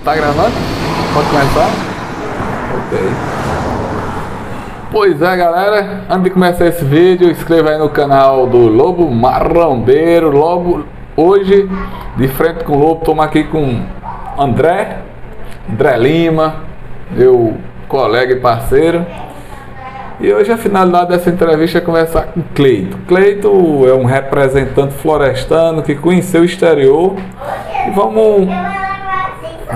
Tá gravando? Pode começar? Ok. Pois é, galera, antes de começar esse vídeo, inscreva aí no canal do Lobo Marombeiro. Logo, hoje, de frente com o Lobo, estamos aqui com André Lima, meu colega e parceiro. E hoje a finalidade dessa entrevista é conversar com Cleito. Cleito é um representante florestano que conheceu o exterior. E vamos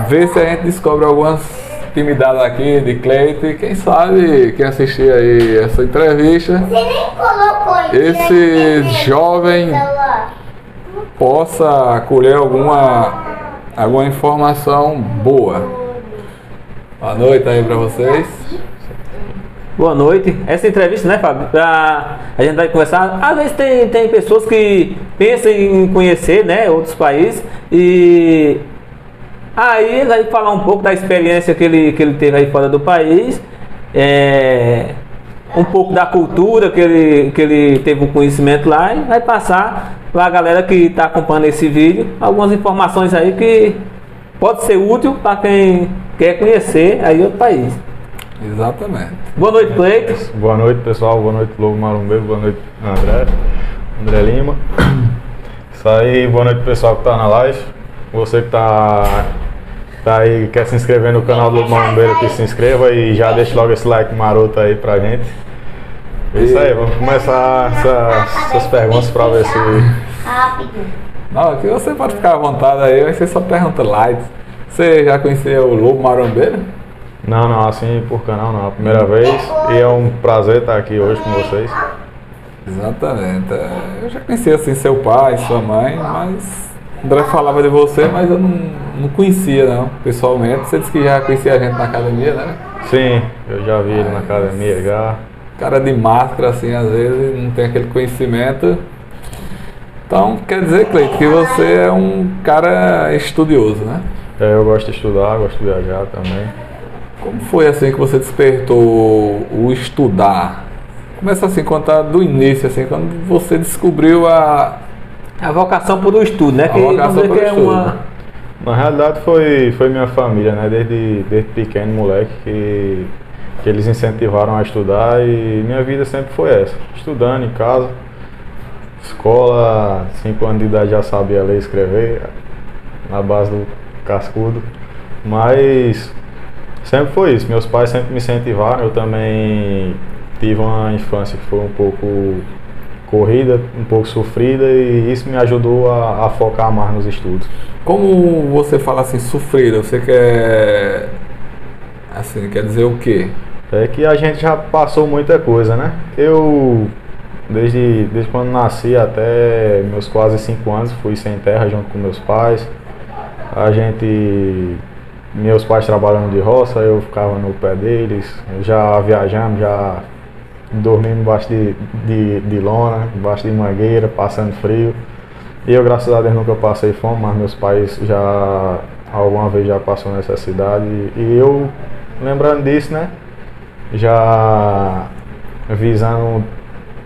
ver se a gente descobre algumas intimidades aqui de Cleito. E quem sabe, quem assistir aí essa entrevista, esse jovem possa colher alguma informação boa. Boa noite aí pra vocês. Boa noite. Essa entrevista, né, Fábio? A gente vai conversar. Às vezes tem pessoas que pensam em conhecer, né, outros países. E aí ele vai falar um pouco da experiência que ele teve aí fora do país. Um pouco da cultura que ele teve um conhecimento lá. E vai passar para a galera que está acompanhando esse vídeo algumas informações aí que pode ser útil para quem quer conhecer aí outro país. Exatamente. Boa noite, Cleito. Boa noite, pessoal. Boa noite, Lobo Marombeiro. Boa noite, André Lima. Isso aí, boa noite, pessoal que tá na live. Você que tá aí, quer se inscrever no canal do Lobo Marombeiro aqui, se inscreva e já deixa logo esse like maroto aí pra gente. É isso aí, vamos começar essas perguntas pra ver se... Rápido. Não, aqui você pode ficar à vontade aí, vai ser só pergunta light. Você já conhecia o Lobo Marombeiro? Não, assim por canal não, a primeira vez. E é um prazer estar aqui hoje com vocês. Exatamente. Eu já conhecia assim seu pai, sua mãe, mas o André falava de você, mas eu não conhecia não, pessoalmente. Você disse que já conhecia a gente na academia, né? Sim, eu já vi ele na academia já. Cara de máscara, assim, às vezes não tem aquele conhecimento. Então, quer dizer, Cleito, que você é um cara estudioso, né? Eu gosto de estudar, gosto de viajar também. Como foi assim que você despertou o estudar? Começa assim, contar do início, assim, quando você descobriu a vocação por o estudo, né? A vocação por estudo. Na realidade foi minha família, né? Desde pequeno, moleque, que eles incentivaram a estudar e minha vida sempre foi essa. Estudando em casa, escola, 5 anos de idade já sabia ler e escrever, na base do cascudo, mas... sempre foi isso, meus pais sempre me incentivaram, eu também tive uma infância que foi um pouco corrida, um pouco sofrida e isso me ajudou a focar mais nos estudos. Como você fala assim, sofrida, você quer dizer o quê? É que a gente já passou muita coisa, né? Eu, desde quando nasci até meus quase 5 anos, fui sem terra junto com meus pais. Meus pais trabalhando de roça, eu ficava no pé deles, já viajando, já dormindo embaixo de lona, embaixo de mangueira, passando frio. E eu, graças a Deus, nunca passei fome, mas meus pais já, alguma vez já passou necessidade. E eu, lembrando disso, né, já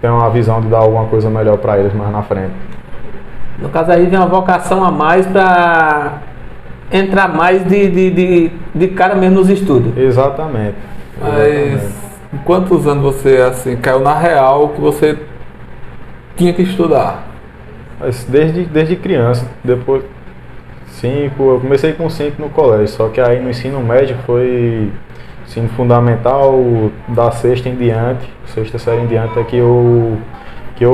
tenho uma visão de dar alguma coisa melhor para eles mais na frente. No caso aí tem uma vocação a mais para entrar mais de cara mesmo nos estudos. Exatamente. Mas em quantos anos você assim caiu na real que você tinha que estudar? Mas desde criança, depois 5, eu comecei com 5 no colégio, só que aí no ensino médio foi ensino fundamental, da sexta em diante, sexta série em diante é que eu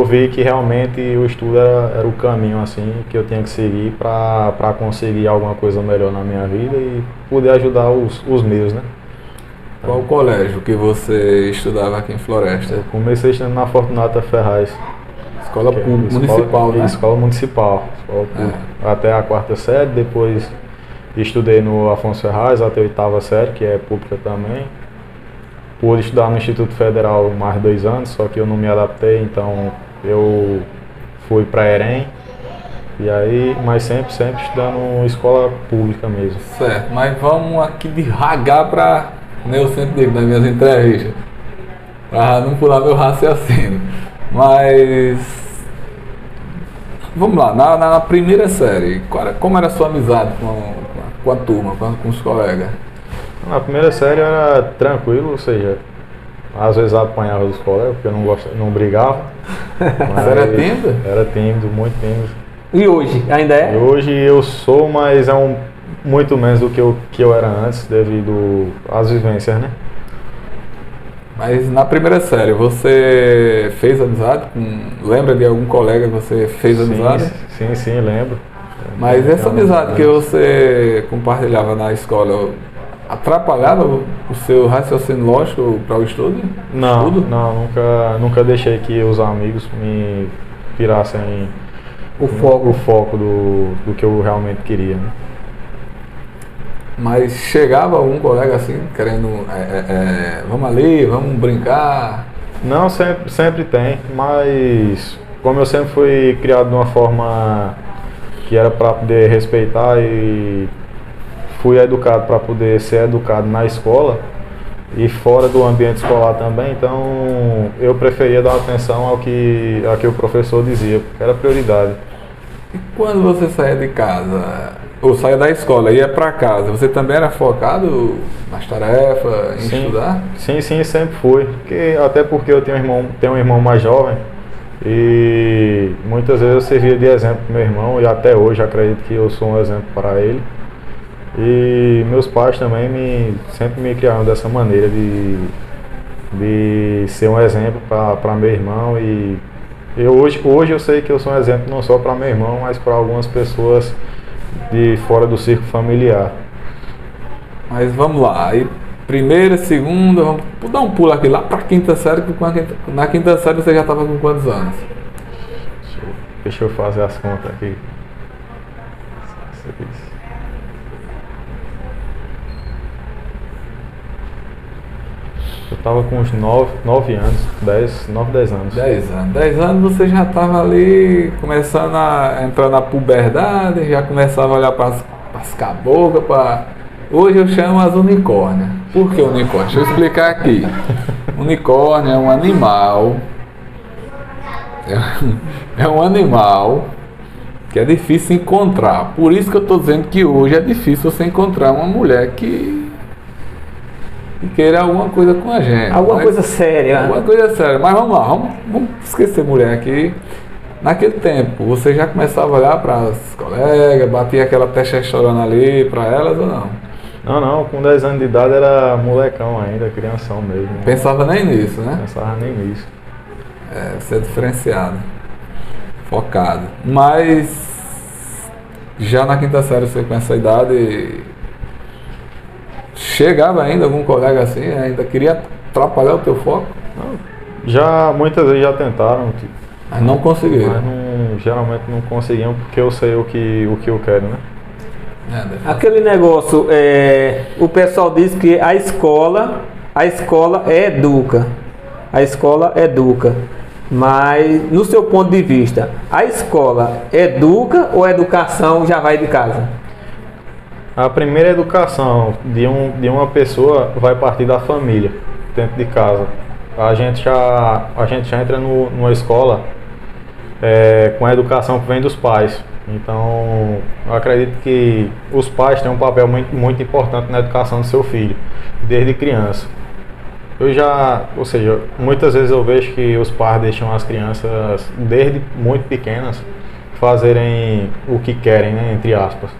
vi que realmente o estudo era o caminho assim que eu tinha que seguir para conseguir alguma coisa melhor na minha vida e poder ajudar os meus, né? Qual colégio que você estudava aqui em Floresta? Eu comecei estudando na Fortunata Ferraz. Escola municipal, né? Escola municipal. Escola pública. Até a 4ª série, depois estudei no Afonso Ferraz até a 8ª série, que é pública também. Pude estudar no Instituto Federal mais 2 anos, só que eu não me adaptei, então eu fui para EREM. E aí, mas sempre estudando escola pública mesmo. Certo, mas vamos aqui devagar para eu sempre digo nas minhas entrevistas, para não pular meu raciocínio. Mas vamos lá, na primeira série, como era a sua amizade com a turma, com os colegas? Na primeira série eu era tranquilo, ou seja, às vezes apanhava dos colegas, porque eu não brigava. Mas era tímido? Era tímido, muito tímido. E hoje, ainda é? E hoje eu sou, mas muito menos do que eu era antes, devido às vivências, né? Mas na primeira série, você fez amizade? Lembra de algum colega que você fez amizade? Sim, lembro. Mas essa amizade que você compartilhava na escola atrapalhava o seu raciocínio lógico para o estudo? Não, nunca deixei que os amigos me tirassem o foco do que eu realmente queria, né? Mas chegava algum colega assim, querendo, vamos ali, vamos brincar? Não, sempre tem, mas como eu sempre fui criado de uma forma que era para poder respeitar e fui educado para poder ser educado na escola e fora do ambiente escolar também, então eu preferia dar atenção ao que o professor dizia, porque era prioridade. E quando você saía de casa, ou saía da escola e ia para casa, você também era focado nas tarefas, em estudar? Sim, sempre fui. Até porque eu tenho um irmão mais jovem e muitas vezes eu servia de exemplo para meu irmão e até hoje acredito que eu sou um exemplo para ele. E meus pais também sempre me criaram dessa maneira de ser um exemplo para meu irmão e hoje eu sei que eu sou um exemplo não só para meu irmão, mas para algumas pessoas de fora do círculo familiar. Mas vamos lá, aí primeira, segunda, vamos dar um pulo aqui lá para a quinta série, que na quinta série você já estava com quantos anos? Deixa eu fazer as contas aqui. Eu estava com uns 9 anos, 10 anos. 10 anos. 10 anos você já estava ali começando a entrar na puberdade, já começava a olhar para as caboclas, hoje eu chamo as unicórnias. Por que unicórnio? Deixa eu explicar aqui. Unicórnio é um animal. É um animal que é difícil encontrar. Por isso que eu estou dizendo que hoje é difícil você encontrar uma mulher que queira alguma coisa com a gente. Alguma coisa séria. Alguma coisa séria. Mas vamos lá, vamos esquecer mulher aqui. Naquele tempo, você já começava a olhar para as colegas, batia aquela testosterona ali para elas ou não? Não, com 10 anos de idade era molecão ainda, crianção mesmo. Pensava nem nisso, né? Pensava nem nisso. Você é diferenciado, focado. Mas já na quinta série, você com essa idade, chegava ainda algum colega assim, ainda queria atrapalhar o teu foco? Não, muitas vezes já tentaram. Mas não conseguiram. Mas geralmente não conseguiam porque eu sei o que eu quero, né? Aquele negócio, o pessoal diz que a escola educa. A escola educa. Mas, no seu ponto de vista, a escola educa ou a educação já vai de casa? A primeira educação de uma pessoa vai partir da família, dentro de casa. A gente já entra numa escola com a educação que vem dos pais. Então, eu acredito que os pais têm um papel muito, muito importante na educação do seu filho, desde criança. Ou seja, muitas vezes eu vejo que os pais deixam as crianças, desde muito pequenas, fazerem o que querem, né, entre aspas.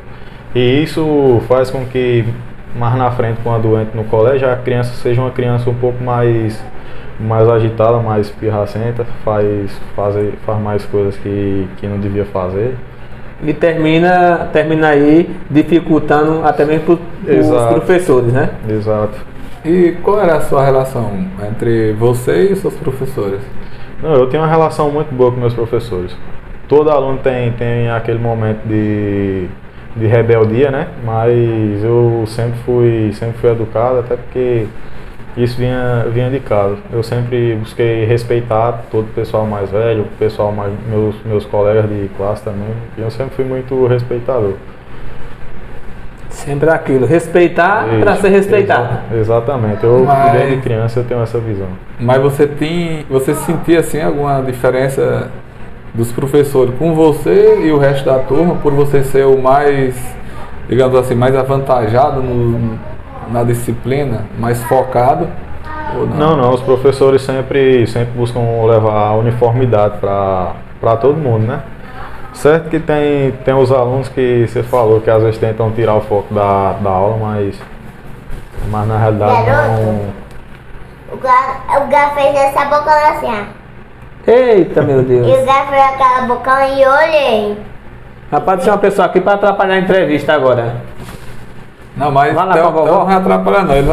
E isso faz com que, mais na frente, quando entra no colégio, a criança seja uma criança um pouco mais agitada, mais pirracenta, faz mais coisas que não devia fazer. E termina aí dificultando até mesmo os professores, né? Exato. E qual era a sua relação entre você e os seus professores? Não, eu tenho uma relação muito boa com meus professores. Todo aluno tem aquele momento de rebeldia, né? Mas eu sempre fui educado, até porque isso vinha de casa. Eu sempre busquei respeitar todo o pessoal mais velho, meus colegas de classe também. E eu sempre fui muito respeitador. Sempre aquilo, respeitar para ser respeitado. Exatamente. Desde criança eu tenho essa visão. Mas você sentia assim alguma diferença dos professores com você e o resto da turma, por você ser o mais digamos assim, mais avantajado na disciplina, mais focado? Ou não? Não, os professores sempre buscam levar a uniformidade para todo mundo, né? Certo que tem os alunos que você falou que às vezes tentam tirar o foco da aula, mas na realidade não. O Gá fez essa boca assim, ó. Eita, meu E Deus. o Gá fez aquela bocão e olhei. Rapaz, tem uma pessoa aqui para atrapalhar a entrevista agora. Não, mas Vai lá Theo com a vovó. não vai atrapalhar não. Ele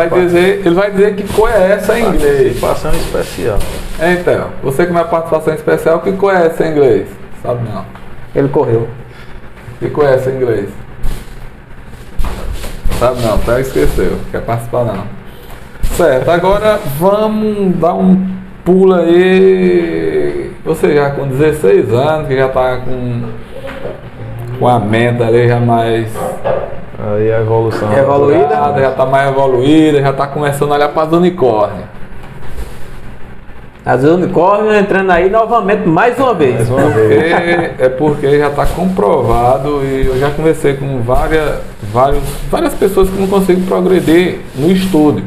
vai dizer que cor é essa em inglês. Participação especial. Então, você que não é participação especial, que cor é essa em inglês? Sabe não. Ele correu. Que cor é essa em inglês? Sabe não, até esqueceu. Quer participar não. Certo, agora vamos dar um pulo aí. Você já com 16 anos, que já tá com a mente ali já mais Aí a evolução. Evoluída. já tá mais evoluída, já tá começando a olhar para as unicórnios. As unicórnios entrando aí novamente, mais uma vez. Mais uma vez. Porque já está comprovado e eu já conversei com várias pessoas que não conseguem progredir no estudo.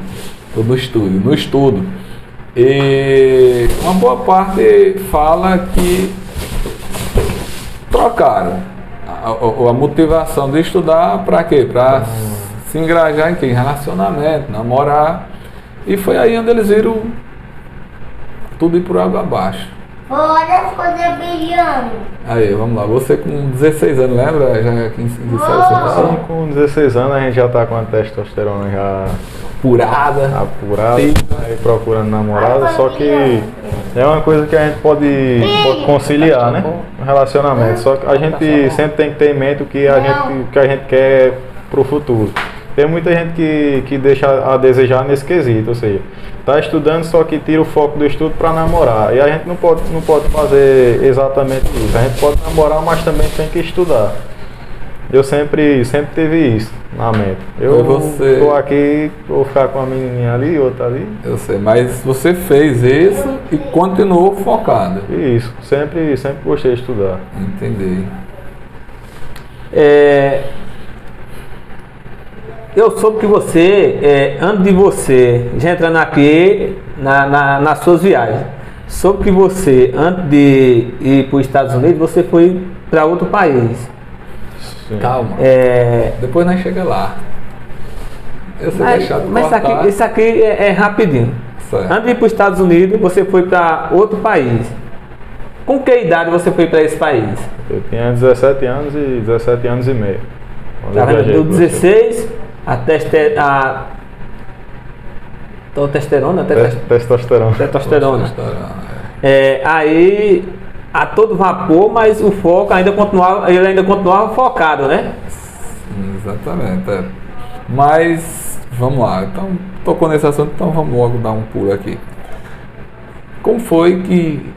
E uma boa parte fala que trocaram a motivação de estudar para quê? Para se engajar em quê? Em relacionamento, namorar. E foi aí onde eles viram tudo ir por água abaixo. Olha as coisas brilhando. Aí, vamos lá. Você com 16 anos, lembra? Já que disseram Assim, com 16 anos a gente já tá com a testosterona já apurada. apurada, Sim. aí procurando namorada, só que é uma coisa que a gente pode conciliar, né? Um relacionamento. Só que a gente sempre tem que ter em mente o que a gente quer pro futuro. Tem muita gente que deixa a desejar nesse quesito, ou seja, tá estudando só que tira o foco do estudo para namorar. E a gente não pode fazer exatamente isso. A gente pode namorar, mas também tem que estudar. Eu sempre tive isso na mente. Eu tô aqui, vou ficar com uma menininha ali, outra ali. Eu sei, mas você fez isso e continuou focado. Isso, sempre gostei de estudar. Entendi. Eu soube que você, antes de você, já entrando aqui nas suas viagens, soube que você, antes de ir para os Estados Unidos, você foi para outro país. Sim. Calma. Depois nós chega lá. Eu sei deixar de Mas cortar. isso aqui é rapidinho. Certo. Antes de ir para os Estados Unidos, você foi para outro país. Com que idade você foi para esse país? Eu tinha 17 anos e 17 anos e meio. Quando Tá eu vendo? viajei Do pra 16 a testosterona, Testosterona. testosterona. Aí a todo vapor, mas o foco ele ainda continuava focado, né? Exatamente. Mas vamos lá. Então, tocou nesse assunto, então vamos logo dar um pulo aqui. Como foi que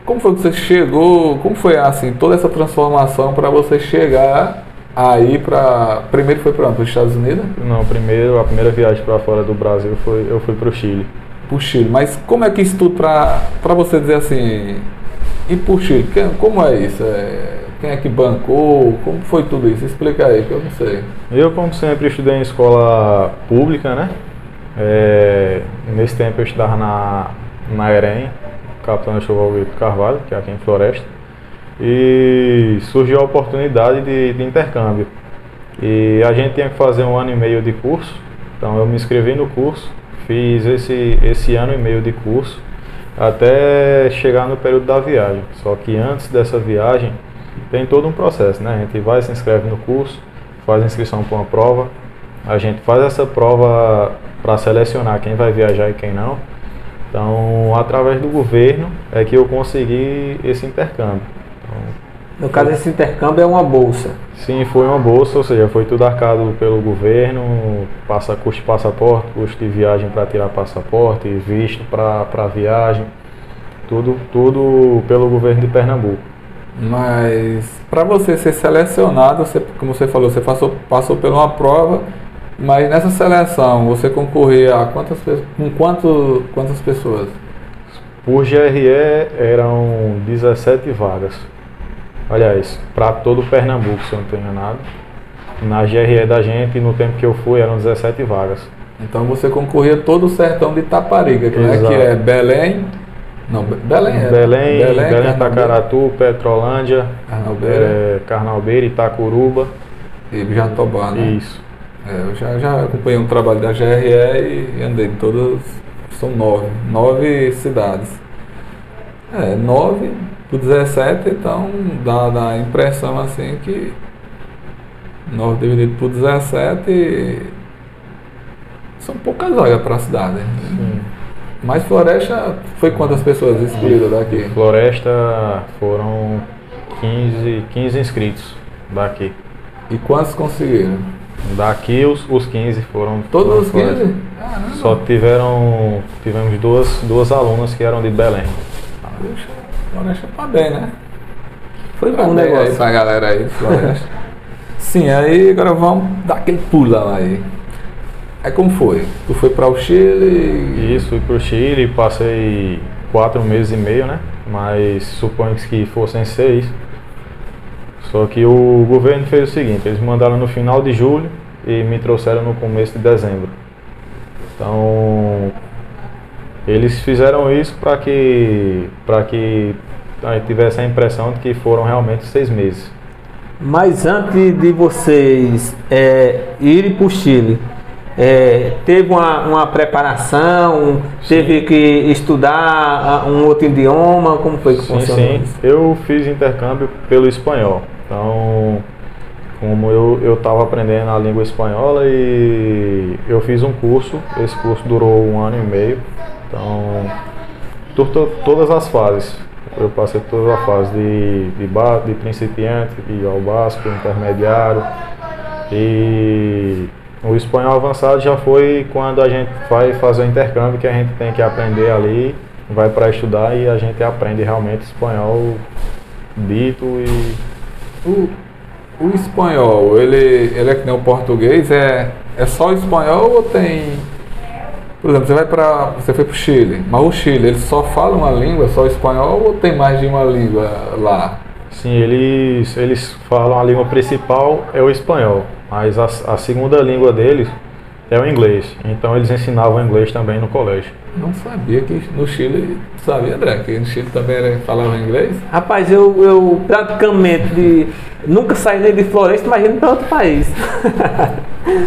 você chegou? Como foi assim toda essa transformação para você chegar aí para primeiro foi para onde? Para os Estados Unidos? Não, a primeira viagem para fora do Brasil eu fui para o Chile. Para o Chile. Mas como é que isso tudo para você dizer assim ir para o Chile? Como é isso? Quem é que bancou? Como foi tudo isso? Explica aí que eu não sei. Eu, como sempre, estudei em escola pública, né? Nesse tempo eu estudava na EREM, Capitão Esteval Vitor Carvalho, que é aqui em Floresta. E surgiu a oportunidade de intercâmbio. E a gente tinha que fazer 1 ano e meio de curso. Então eu me inscrevi no curso, fiz esse ano e meio de curso até chegar no período da viagem. Só que antes dessa viagem tem todo um processo, né? A gente vai, se inscreve no curso, faz a inscrição para uma prova. A gente faz essa prova para selecionar quem vai viajar e quem não. Então, através do governo é que eu consegui esse intercâmbio. No caso, esse intercâmbio é uma bolsa. Sim, foi uma bolsa, ou seja, foi tudo arcado pelo governo, custo de passaporte, custo de viagem para tirar passaporte, visto para viagem, tudo pelo governo de Pernambuco. Mas para você ser selecionado, como você falou, você passou por uma prova, mas nessa seleção você concorria a quantas pessoas? Por GRE eram 17 vagas. Aliás, para todo Pernambuco, se eu não estou enganado. Na GRE da gente, no tempo que eu fui, eram 17 vagas. Então você concorria todo o sertão de Itaparica, que, né, Exato. que é Belém. Não, Belém é. Belém, Tacaratu, Petrolândia, Carnalbeira Carnalbeira, Itacuruba. e Jatobá, né? Isso. Eu já acompanhei um trabalho da GRE e andei em todas, são 9 cidades. 9 por 17, então dá a impressão assim que 9 dividido por 17 são poucas vagas para a cidade. Sim. Mas Floresta foi quantas pessoas escolhidas daqui? Floresta foram 15 inscritos daqui. E quantos conseguiram? Daqui os 15 foram. Todos os Floresta. 15? Caramba. Só tivemos duas alunas que eram de Belém. Floresta tá bem, né? Foi bom o Parabéns aí negócio. pra galera aí de Floresta. Sim, aí agora vamos dar aquele pulão aí. Aí como foi? Tu foi para o Chile? Isso, fui pro Chile, passei 4 meses e meio, né? Mas suponho que fossem 6. Só que o governo fez o seguinte, eles me mandaram no final de julho e me trouxeram no começo de dezembro. Então, eles fizeram isso para que a gente tivesse a impressão de que foram realmente 6 meses. Mas antes de vocês irem para o Chile, teve uma preparação, teve que estudar um outro idioma, como foi que funcionou Sim, isso? eu fiz intercâmbio pelo espanhol. Então, como eu estava aprendendo a língua espanhola e eu fiz um curso, esse curso durou 1 ano e meio. Então, todas as fases, eu passei todas as fases de principiante, de ao básico, intermediário e o espanhol avançado já foi quando a gente vai fazer o intercâmbio, que a gente tem que aprender ali, vai para estudar e a gente aprende realmente espanhol dito e... O espanhol, ele é que nem o português, é só o espanhol ou tem... Por exemplo, você foi para o Chile, mas o Chile, ele só fala uma língua, só o espanhol, ou tem mais de uma língua lá? Sim, eles falam a língua principal é o espanhol, mas a segunda língua deles é o inglês. Então eles ensinavam inglês também no colégio. Não sabia que no Chile, sabia, André, que no Chile também falava inglês? Rapaz, eu praticamente nunca saí nem de Floresta, imagina para outro país.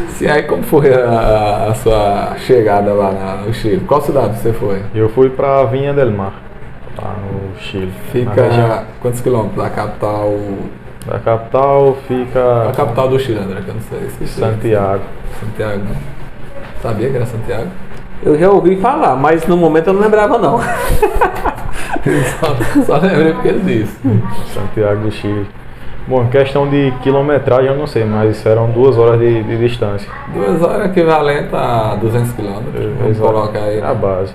Sim, aí como foi a sua chegada lá no Chile? Qual cidade você foi? Eu fui para Vinha del Mar, lá no Chile. na região Fica quantos quilômetros da capital? da capital fica A capital do Chile, André, que eu não sei. Esqueci. Santiago. Santiago, né? Sabia que era Santiago? Eu já ouvi falar, mas no momento eu não lembrava não. só lembrei porque ele disse. Santiago do Chile. Bom, em questão de quilometragem eu não sei, mas eram 2 horas de distância. 2 horas equivalente a 200 quilômetros. Vamos Exato. colocar aí. A base.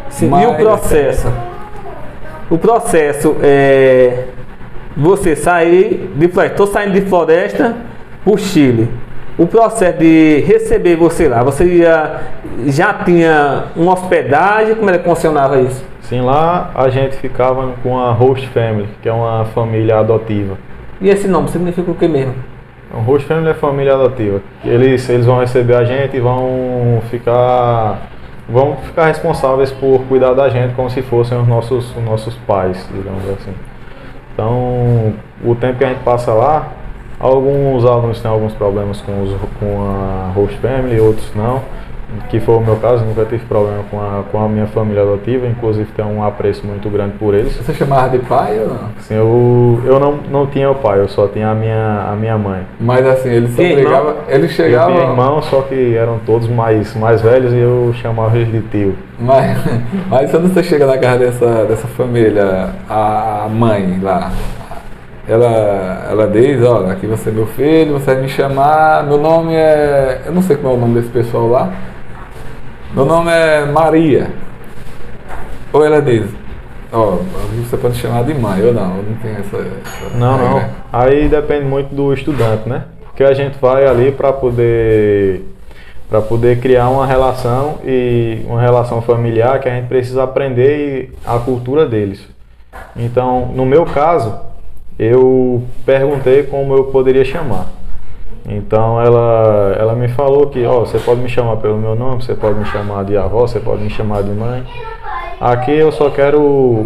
Sim, Mas- e o processo? O processo você sair de Floresta, estou saindo de Floresta para o Chile. O processo de receber você lá, você já tinha uma hospedagem? Como era que funcionava isso? Sim, lá a gente ficava com a host family, que é uma família adotiva. E esse nome significa o que mesmo? Um host family é família adotiva. Eles vão receber a gente e vão ficar responsáveis por cuidar da gente como se fossem os nossos pais, digamos assim. Então, o tempo que a gente passa lá, alguns alunos têm alguns problemas com a host family, outros não. Que foi o meu caso, nunca tive problema com a minha família adotiva, inclusive tenho um apreço muito grande por eles. Você chamava de pai ou não? Assim, eu não tinha o pai, eu só tinha a minha mãe. Mas assim, ele só Tem irmão? pegava. Ele Eu chegava. tinha irmão, só que eram todos mais velhos e eu chamava eles de tio. Mas quando você chega na casa dessa família, a mãe lá, ela diz, olha, aqui você é meu filho, você vai me chamar, meu nome é. Eu não sei como é o nome desse pessoal lá. Meu nome é Maria. Ou ela diz, ó, você pode chamar de mãe, ou não, eu não tenho essa Não. regra. Aí depende muito do estudante, né? Porque a gente vai ali para poder criar uma relação familiar que a gente precisa aprender a cultura deles. Então, no meu caso, eu perguntei como eu poderia chamar. Então ela me falou que, ó, você pode me chamar pelo meu nome, você pode me chamar de avó, você pode me chamar de mãe. Aqui eu só quero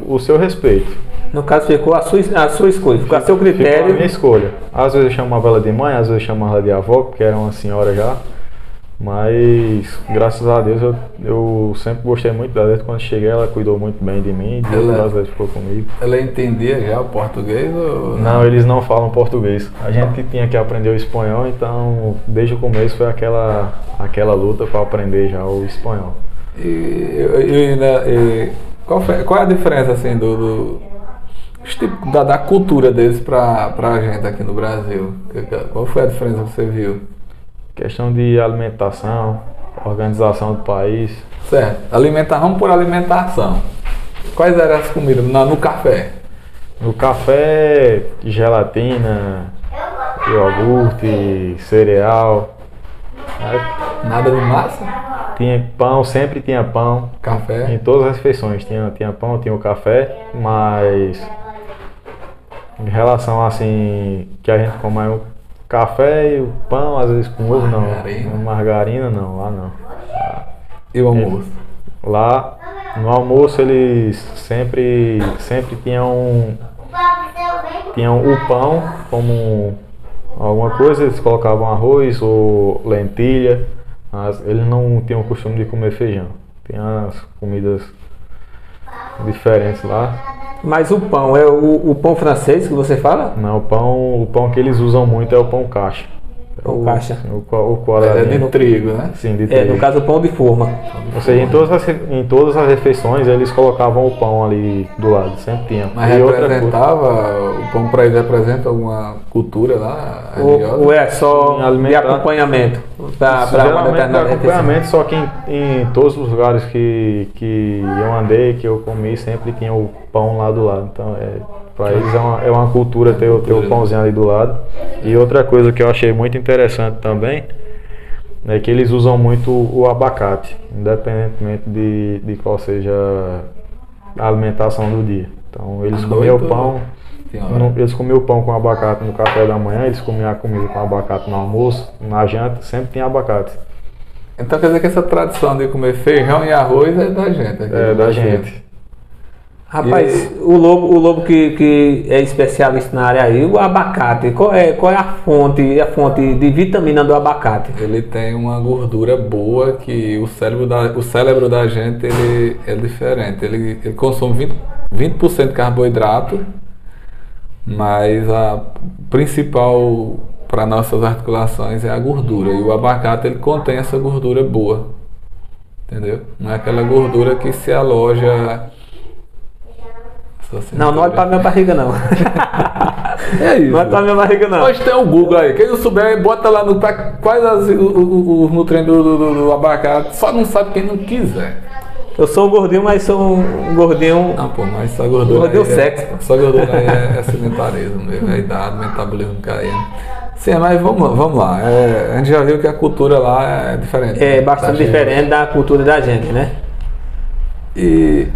o seu respeito. No caso, ficou a sua escolha, ficou a seu Ficou a critério. minha escolha. Às vezes eu chamava ela de mãe, às vezes eu chamava ela de avó, porque era uma senhora já. Mas, graças a Deus, eu sempre gostei muito dela. Desde quando cheguei, ela cuidou muito bem de mim. Deus às vezes ficou comigo. Ela entendia já o português ou Não, eles não falam português. A gente tinha que aprender o espanhol, então desde o começo foi aquela luta para aprender já o espanhol. Qual é a diferença assim da cultura deles pra gente aqui no Brasil? Qual foi a diferença que você viu? Questão de alimentação, organização do país. Certo, alimentação por alimentação. Quais eram as comidas no café? No café, gelatina, iogurte, cereal. Nada de massa? Tinha pão, sempre tinha pão. Café? Em todas as refeições tinha pão, tinha o café, mas em relação assim, que a gente come o café e o pão, às vezes com ovo não. Margarina não, lá não. E o almoço? Lá no almoço eles sempre tinham o pão como alguma coisa, eles colocavam arroz ou lentilha, mas eles não tinham o costume de comer feijão. Tem as comidas diferentes lá. Mas o pão é o pão francês que você fala? Não, o pão que eles usam muito é o pão caixa. Pão caixa. O quadradinho. É de trigo, né? Sim, de trigo. No caso, o pão de forma. Ou seja, em todas as refeições eles colocavam o pão ali do lado, sempre tinha. Mas E outra representava, o pão para eles representa alguma cultura lá? Ou é só de alimentar. acompanhamento para uma Geralmente determinada de refeição? acompanhamento, só que em todos os lugares que eu andei, que eu comi, sempre tinha o pão lá do lado. Então para eles é uma cultura ter o pãozinho ali do lado. E outra coisa que eu achei muito interessante também é que eles usam muito o abacate, independentemente de qual seja a alimentação do dia. Então eles comiam o pão. Eles comiam o pão com abacate no café da manhã, eles comiam a comida com abacate no almoço, na janta, sempre tinha abacate. Então quer dizer que essa tradição de comer feijão e arroz é da gente? É da gente. Rapaz, o Lobo que é especialista na área aí, o abacate, qual é a fonte de vitamina do abacate? Ele tem uma gordura boa que o cérebro da gente ele é diferente. Ele consome 20% de carboidrato, mas a principal para nossas articulações é a gordura. E o abacate ele contém essa gordura boa, entendeu? Não é aquela gordura que se aloja. Não olhe para minha barriga não. É isso. Não olhe para minha barriga não. Hoje tem o Google aí. Quem não souber, bota lá quais os nutrientes do abacate. Só não sabe quem não quiser. Eu sou um gordinho, mas sou um gordinho. Não, pô, mas só gordura. Gordinho aí sexy. Só gordura aí é sedentarismo mesmo, é idade, metabolismo caindo. Sim, mas vamos lá. A gente já viu que a cultura lá é diferente. É bastante diferente da cultura da gente, né? E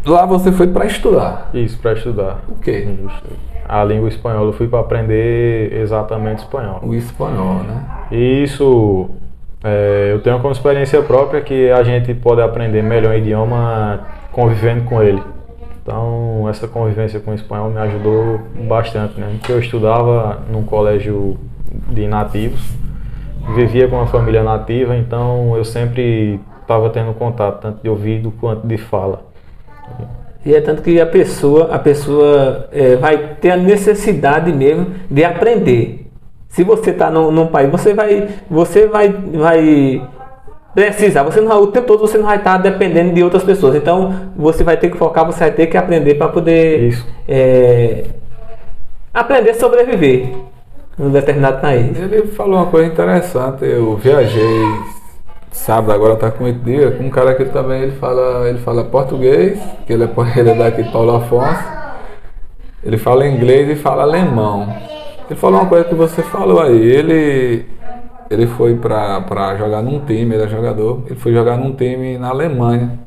lá você foi para estudar. Isso, para estudar. O quê? A língua espanhola, eu fui para aprender exatamente espanhol. O espanhol, né? E isso eu tenho como experiência própria que a gente pode aprender melhor o idioma convivendo com ele. Então essa convivência com o espanhol me ajudou bastante, né? Porque eu estudava num colégio de nativos, vivia com uma família nativa, então eu sempre estava tendo contato, tanto de ouvido quanto de fala. E é tanto que a pessoa vai ter a necessidade mesmo de aprender. Se você está num país, você vai precisar. O tempo todo você não vai estar dependendo de outras pessoas. Então você vai ter que focar, você vai ter que aprender para poder aprender a sobreviver num determinado país. Ele falou uma coisa interessante. Eu viajei sábado, agora está com 8 dias, com um cara que também ele fala português, que ele é daqui de Paulo Afonso. Ele fala inglês e fala alemão. Ele falou uma coisa que você falou aí. Ele foi para jogar num time, ele é jogador. Ele foi jogar num time na Alemanha.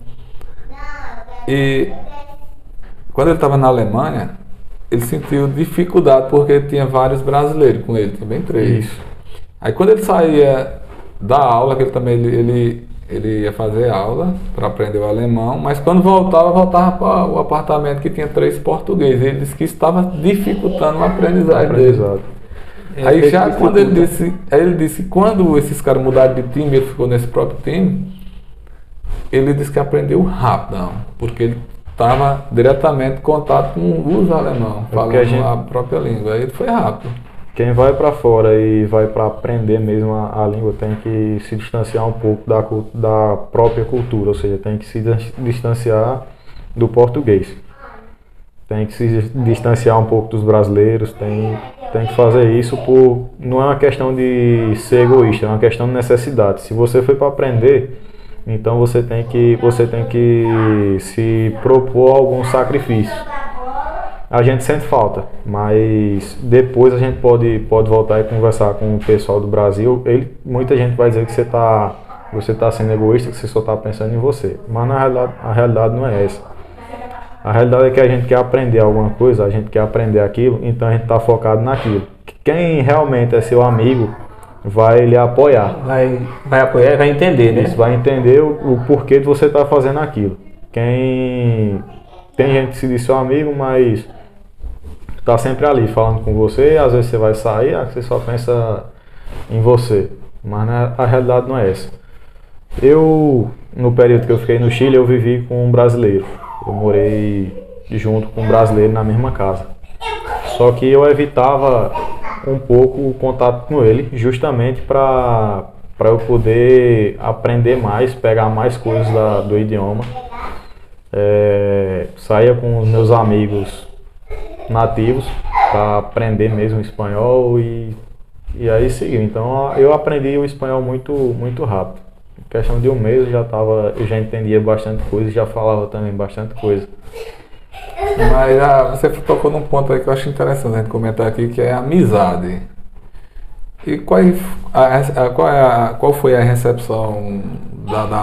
E quando ele estava na Alemanha, ele sentiu dificuldade porque tinha vários brasileiros com ele, também 3. Isso. Aí quando ele saía da aula, que ele também ele ia fazer aula para aprender o alemão, mas quando voltava para o apartamento que tinha 3 portugueses. Ele disse que isso estava dificultando a aprendizagem dele. Aí já quando ele disse que quando esses caras mudaram de time, ele ficou nesse próprio time, ele disse que aprendeu rápido, porque ele estava diretamente em contato com os alemão, falando a própria língua. Aí ele foi rápido. Quem vai para fora e vai para aprender mesmo a língua tem que se distanciar um pouco da própria cultura, ou seja, tem que se distanciar do português. Tem que se distanciar um pouco dos brasileiros, tem que fazer isso não é uma questão de ser egoísta, é uma questão de necessidade. Se você foi para aprender, então você tem que se propor algum sacrifício. A gente sente falta, mas depois a gente pode voltar e conversar com o pessoal do Brasil. Muita gente vai dizer que você tá sendo egoísta, que você só está pensando em você. Mas a realidade não é essa. A realidade é que a gente quer aprender alguma coisa, a gente quer aprender aquilo, então a gente está focado naquilo. Quem realmente é seu amigo vai lhe apoiar. Vai apoiar e vai entender, né? Isso, vai entender o porquê de você estar fazendo aquilo. Tem gente que se diz seu amigo, mas tá sempre ali falando com você, às vezes você vai sair, você só pensa em você, mas a realidade não é essa. No período que eu fiquei no Chile, eu vivi com um brasileiro, eu morei junto com um brasileiro na mesma casa, só que eu evitava um pouco o contato com ele, justamente para eu poder aprender mais, pegar mais coisas do idioma. Saía com os meus amigos nativos para aprender mesmo espanhol e aí seguiu. Então eu aprendi o espanhol muito rápido. Em questão de um mês eu já entendia bastante coisa e já falava também bastante coisa. Mas você tocou num ponto aí que eu acho interessante a gente comentar aqui, que é a amizade. E qual foi a recepção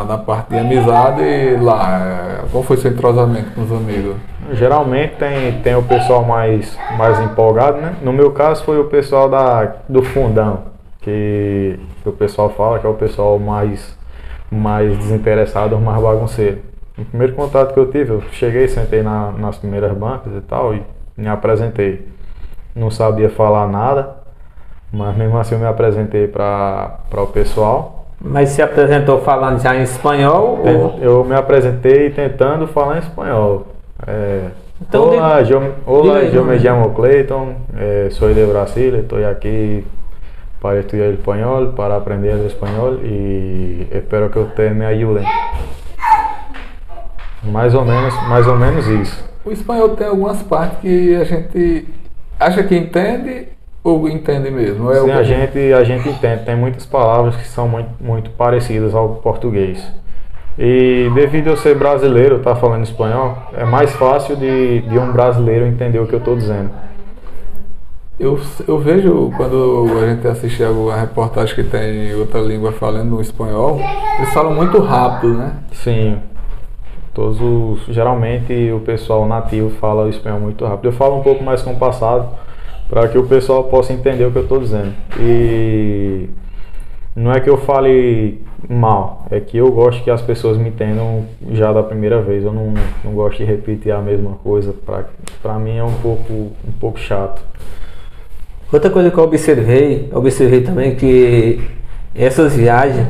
da parte de amizade lá? Qual foi seu entrosamento com os amigos? Geralmente tem o pessoal mais empolgado, né? No meu caso foi o pessoal do fundão, que o pessoal fala que é o pessoal mais desinteressado, mais bagunceiro. No primeiro contato que eu tive, eu cheguei, sentei nas primeiras bancas e tal, e me apresentei. Não sabia falar nada, mas mesmo assim eu me apresentei para o pessoal. Mas se apresentou falando já em espanhol? Eu me apresentei tentando falar em espanhol. Então, Olá, eu me chamo Clayton, sou de Brasil, estou aqui para estudar espanhol, para aprender espanhol e espero que vocês me ajudem. Mais ou menos isso. O espanhol tem algumas partes que a gente acha que entende ou entende mesmo? Sim, a gente entende. Tem muitas palavras que são muito parecidas ao português. E devido a eu ser brasileiro, estar falando espanhol, é mais fácil de um brasileiro entender o que eu estou dizendo. Eu vejo quando a gente assiste alguma reportagem que tem outra língua falando no espanhol, eles falam muito rápido, né? Sim. Geralmente o pessoal nativo fala o espanhol muito rápido. Eu falo um pouco mais compassado para que o pessoal possa entender o que eu estou dizendo. E não é que eu fale mal, é que eu gosto que as pessoas me entendam já da primeira vez. Eu não gosto de repetir a mesma coisa. Para mim é um pouco chato. Outra coisa que eu observei também que essas viagens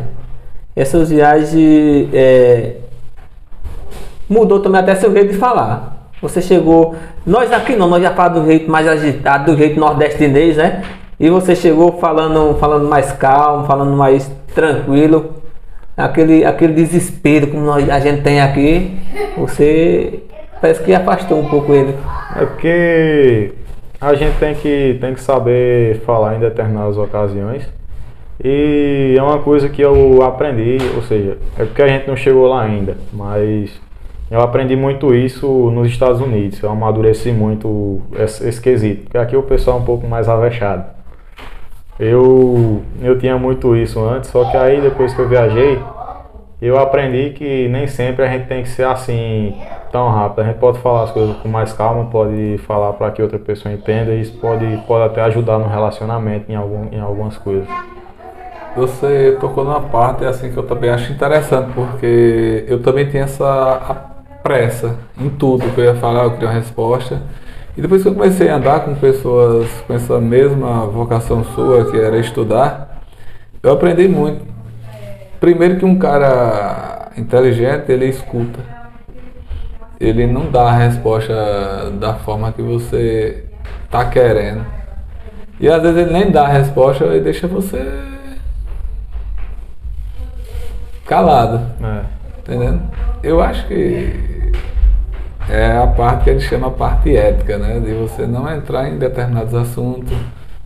mudou também até seu jeito de falar. Você chegou, nós aqui não, nós já falamos do jeito mais agitado, do jeito nordestinês, né? E você chegou falando mais calmo, falando mais tranquilo, aquele desespero como a gente tem aqui, você parece que afastou um pouco ele. É porque a gente tem que saber falar em determinadas ocasiões. E é uma coisa que eu aprendi, ou seja, é porque a gente não chegou lá ainda, mas eu aprendi muito isso nos Estados Unidos. Eu amadureci muito esse quesito, porque aqui o pessoal é um pouco mais avexado. Eu tinha muito isso antes, só que aí depois que eu viajei, eu aprendi que nem sempre a gente tem que ser assim tão rápido. A gente pode falar as coisas com mais calma, pode falar para que outra pessoa entenda e isso pode até ajudar no relacionamento em algumas coisas. Você tocou numa parte assim que eu também acho interessante, porque eu também tenho essa pressa em tudo que eu ia falar, eu queria uma resposta. E depois que eu comecei a andar com pessoas com essa mesma vocação sua, que era estudar, eu aprendi muito. Primeiro que um cara inteligente, ele escuta. Ele não dá a resposta da forma que você está querendo. E às vezes ele nem dá a resposta e deixa você calado. Entendendo? Eu acho que é a parte que a gente chama parte ética, né? De você não entrar em determinados assuntos,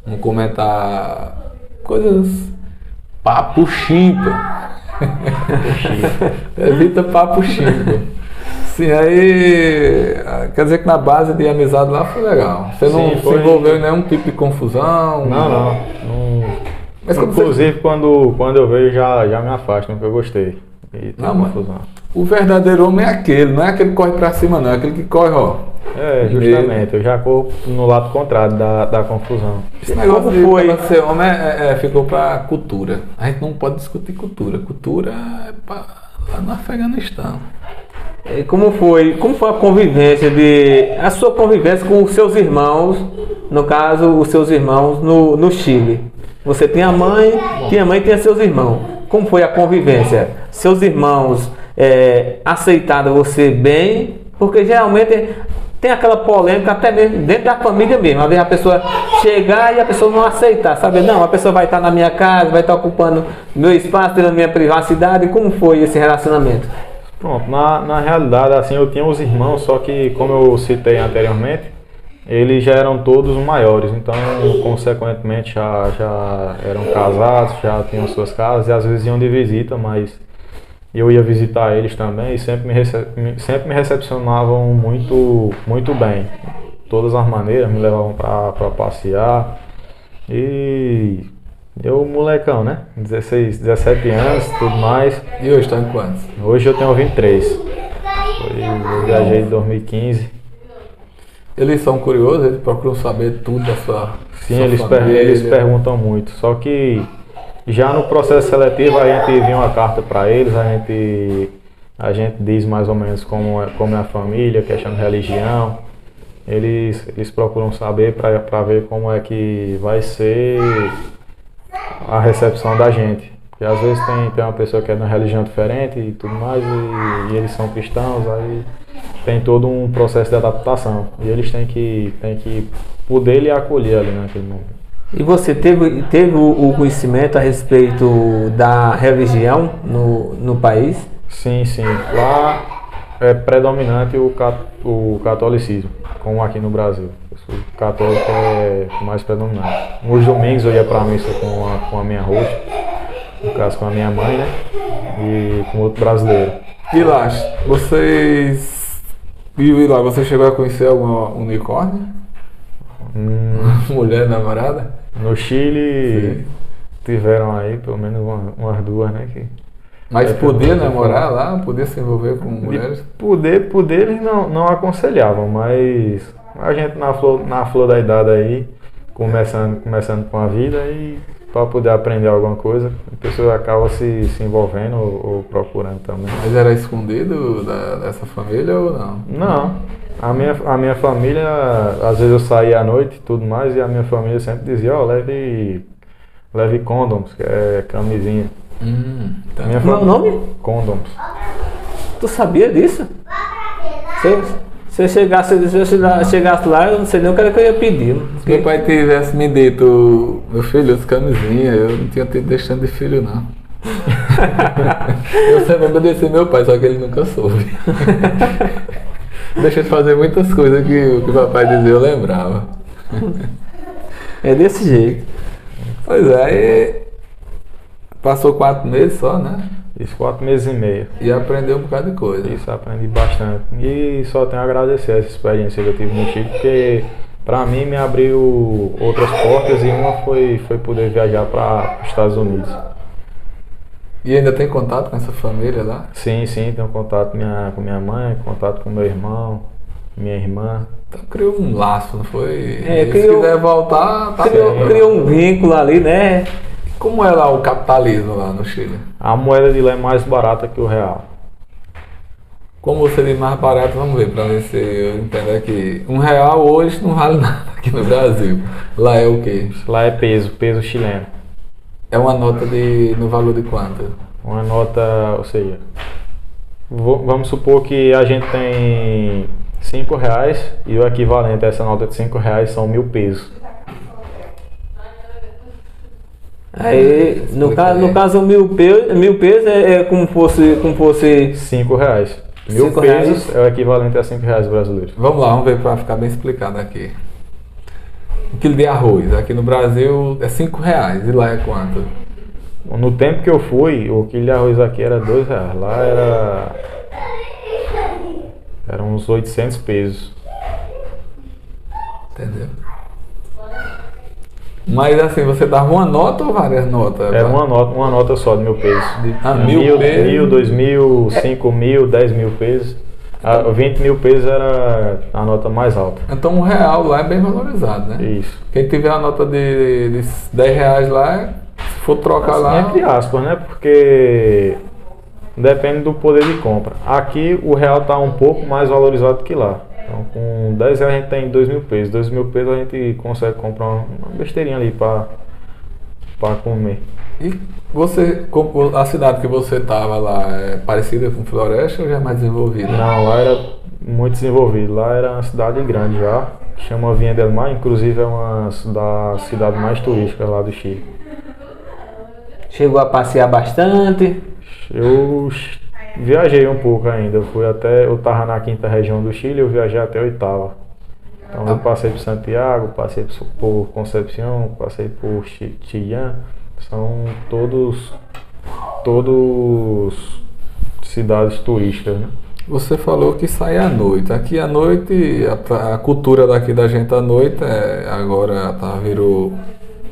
não comentar coisas papo chimpa. Evita papo chimpa. Sim, aí quer dizer que na base de amizade lá foi legal. Você não se envolveu em nenhum tipo de confusão? Não. Mas inclusive quando eu vejo já me afasto, nunca gostei. Não, confusão. O verdadeiro homem é aquele, não é aquele que corre pra cima não, é aquele que corre, ó. Justamente, eu já corro no lado contrário da confusão. Esse negócio de ser homem ficou pra cultura. A gente não pode discutir cultura. Cultura é lá no Afeganistão. E como foi a sua convivência com os seus irmãos, no caso, os seus irmãos no Chile? Você tem a mãe, tem seus irmãos. Como foi a convivência? Seus irmãos aceitaram você bem? Porque geralmente tem aquela polêmica até mesmo dentro da família mesmo. Às vezes a pessoa chegar e a pessoa não aceitar, sabe? Não, a pessoa vai estar na minha casa, vai estar ocupando meu espaço, tendo a minha privacidade. Como foi esse relacionamento? Pronto, na realidade, assim, eu tinha os irmãos, só que, como eu citei anteriormente, eles já eram todos maiores, então, consequentemente, já eram casados, já tinham suas casas e às vezes iam de visita, mas eu ia visitar eles também e sempre me recepcionavam muito bem. De todas as maneiras, me levavam para passear e eu, molecão, né? 16, 17 anos, tudo mais. E hoje está em quantos? Hoje eu tenho 23. Eu viajei em 2015. Eles são curiosos, eles procuram saber tudo da sua Sim, sua eles perguntam muito. Só que já no processo seletivo a gente envia uma carta para eles, a gente diz mais ou menos como é a família, questão de religião. Eles procuram saber para ver como é que vai ser a recepção da gente. Porque às vezes tem uma pessoa que é de uma religião diferente e tudo mais, e eles são cristãos, aí tem todo um processo de adaptação. E eles têm que poder lhe acolher ali naquele momento. E você teve o conhecimento a respeito da religião no país? Sim. Lá é predominante o catolicismo, como aqui no Brasil. O católico é o mais predominante. Nos domingos eu ia para a missa com a minha roxa, no caso com a minha mãe, né? E com outro brasileiro. E lá, você chegou a conhecer alguma unicórnio? Mulher namorada? No Chile tiveram aí pelo menos umas duas, né? Mas poder namorar lá? Poder se envolver com mulheres? Poder eles não aconselhavam, mas a gente na flor da idade aí, começando com a vida e para poder aprender alguma coisa, a pessoa acaba se envolvendo ou procurando também. Mas era escondido dessa família ou não? Não. A minha família, às vezes eu saía à noite e tudo mais, e a minha família sempre dizia, leve condoms, que é camisinha. Tá. Como é o nome? Condoms. Tu sabia disso? Se eu chegasse lá, eu não sei nem o que era que eu ia pedir. Se meu pai tivesse me dito, meu filho, as camisinhas, eu não tinha tido deixando de filho, não. Eu sempre obedeci meu pai, só que ele nunca soube. Deixa de fazer muitas coisas que o que o papai dizia eu lembrava. É desse jeito. Pois é, e passou 4 meses só, né? Isso, 4 meses e meio. E aprendeu um bocado de coisa. Isso, aprendi bastante. E só tenho a agradecer essa experiência que eu tive no Chile, porque para mim me abriu outras portas e uma foi poder viajar para os Estados Unidos. E ainda tem contato com essa família lá? Sim, tenho contato com minha mãe, contato com meu irmão, minha irmã. Então criou um laço, não foi? É, E se criou- quiser voltar, tá Criou, bem. criou um vínculo ali, né? Como é lá o capitalismo lá no Chile? A moeda de lá é mais barata que o real. Como você diz mais barato, vamos ver, para ver se eu entendo aqui. R$1 hoje não vale nada aqui no Brasil. Lá é o quê? Lá é peso chileno. É uma nota no valor de quanto? Uma nota, ou seja, vamos supor que a gente tem R$5 e o equivalente a essa nota de R$5 são 1.000 pesos. Aí, no Explica caso, aí. 1.000 pesos é como fosse R$5. 1.000 R$5 pesos é o equivalente a R$5 brasileiros. Vamos lá, vamos ver para ficar bem explicado aqui. Um quilo de arroz, aqui no Brasil é R$5 e lá é quanto? No tempo que eu fui, o quilo de arroz aqui era R$2. Lá era uns 800 pesos. Entendeu? Mas assim, você dava uma nota ou várias notas? Era uma nota só de 1.000 pesos. Ah, 1.000 pesos? 1.000, 2.000, 5.000, 10.000 pesos. 20.000 pesos era a nota mais alta. Então R$1 lá é bem valorizado, né? Isso. Quem tiver a nota de R$10 lá, se for trocar Assim, lá. entre aspas, né? Porque depende do poder de compra. Aqui o real está um pouco mais valorizado que lá. Então com R$10 a gente tem 2.000 pesos. 2.000 pesos a gente consegue comprar uma besteirinha ali para comer. E a cidade que você estava lá é parecida com Floresta ou já é mais desenvolvida? Não, lá era muito desenvolvido. Lá era uma cidade grande já, que chama Vinha del Mar, inclusive é uma das cidades mais turísticas lá do Chile. chegou a passear bastante. Eu viajei um pouco ainda, eu estava na 5ª região do Chile, eu viajei até a 8ª. Então eu passei por Santiago, passei por Concepción, passei por Chillán. São todos cidades turísticas, né? Você falou que sai à noite. Aqui à noite, a cultura daqui da gente à noite agora virou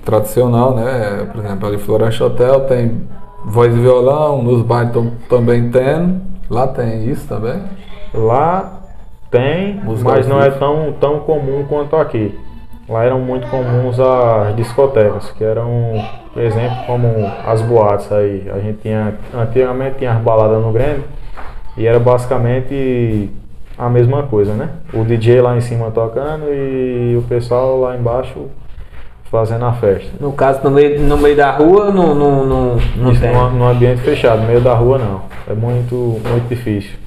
tradicional, né? Por exemplo, ali em Floresta Hotel tem voz e violão, nos bares também tem. Lá tem isso também? Lá tem, Música mas ao não é vivo. tão comum quanto aqui. Lá eram muito comuns as discotecas, que eram, por exemplo, como as boates aí. Antigamente tinha as baladas no Grêmio e era basicamente a mesma coisa, né? O DJ lá em cima tocando e o pessoal lá embaixo fazendo a festa. No caso, no meio da rua, não Isso tem. num ambiente fechado, no meio da rua não. É muito difícil.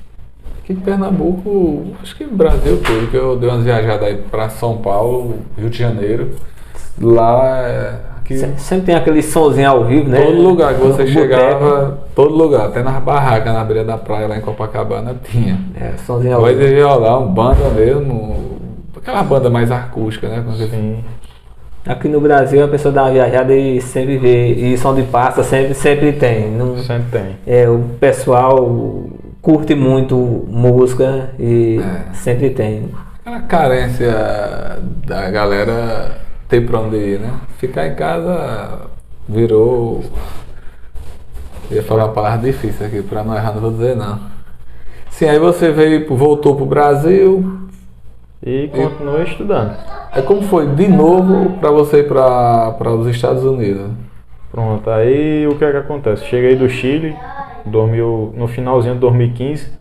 Aqui em Pernambuco, acho que no Brasil todo, que eu dei umas viajadas aí para São Paulo, Rio de Janeiro. Lá, aqui, Sempre tem aquele sonzinho ao vivo, né? todo lugar que você No chegava, todo lugar, até nas barracas na beira da praia lá em Copacabana tinha. boteco. Sonzinho ao Voz vivo. e violão, banda mesmo, aquela banda mais acústica, né? Quando você- Sim. Aqui no Brasil a pessoa dá uma viajada e sempre vê. E som de pasta sempre tem. Sempre tem. O pessoal curte muito música e sempre tem. Aquela carência da galera ter pra onde ir, né? Ficar em casa virou. Eu ia falar uma palavra difícil aqui, pra não errar, não vou dizer não. Sim, aí você voltou pro Brasil. E continuei estudando. Como foi de novo pra você ir para os Estados Unidos? Pronto, aí o que é que acontece? Cheguei do Chile, no finalzinho de 2015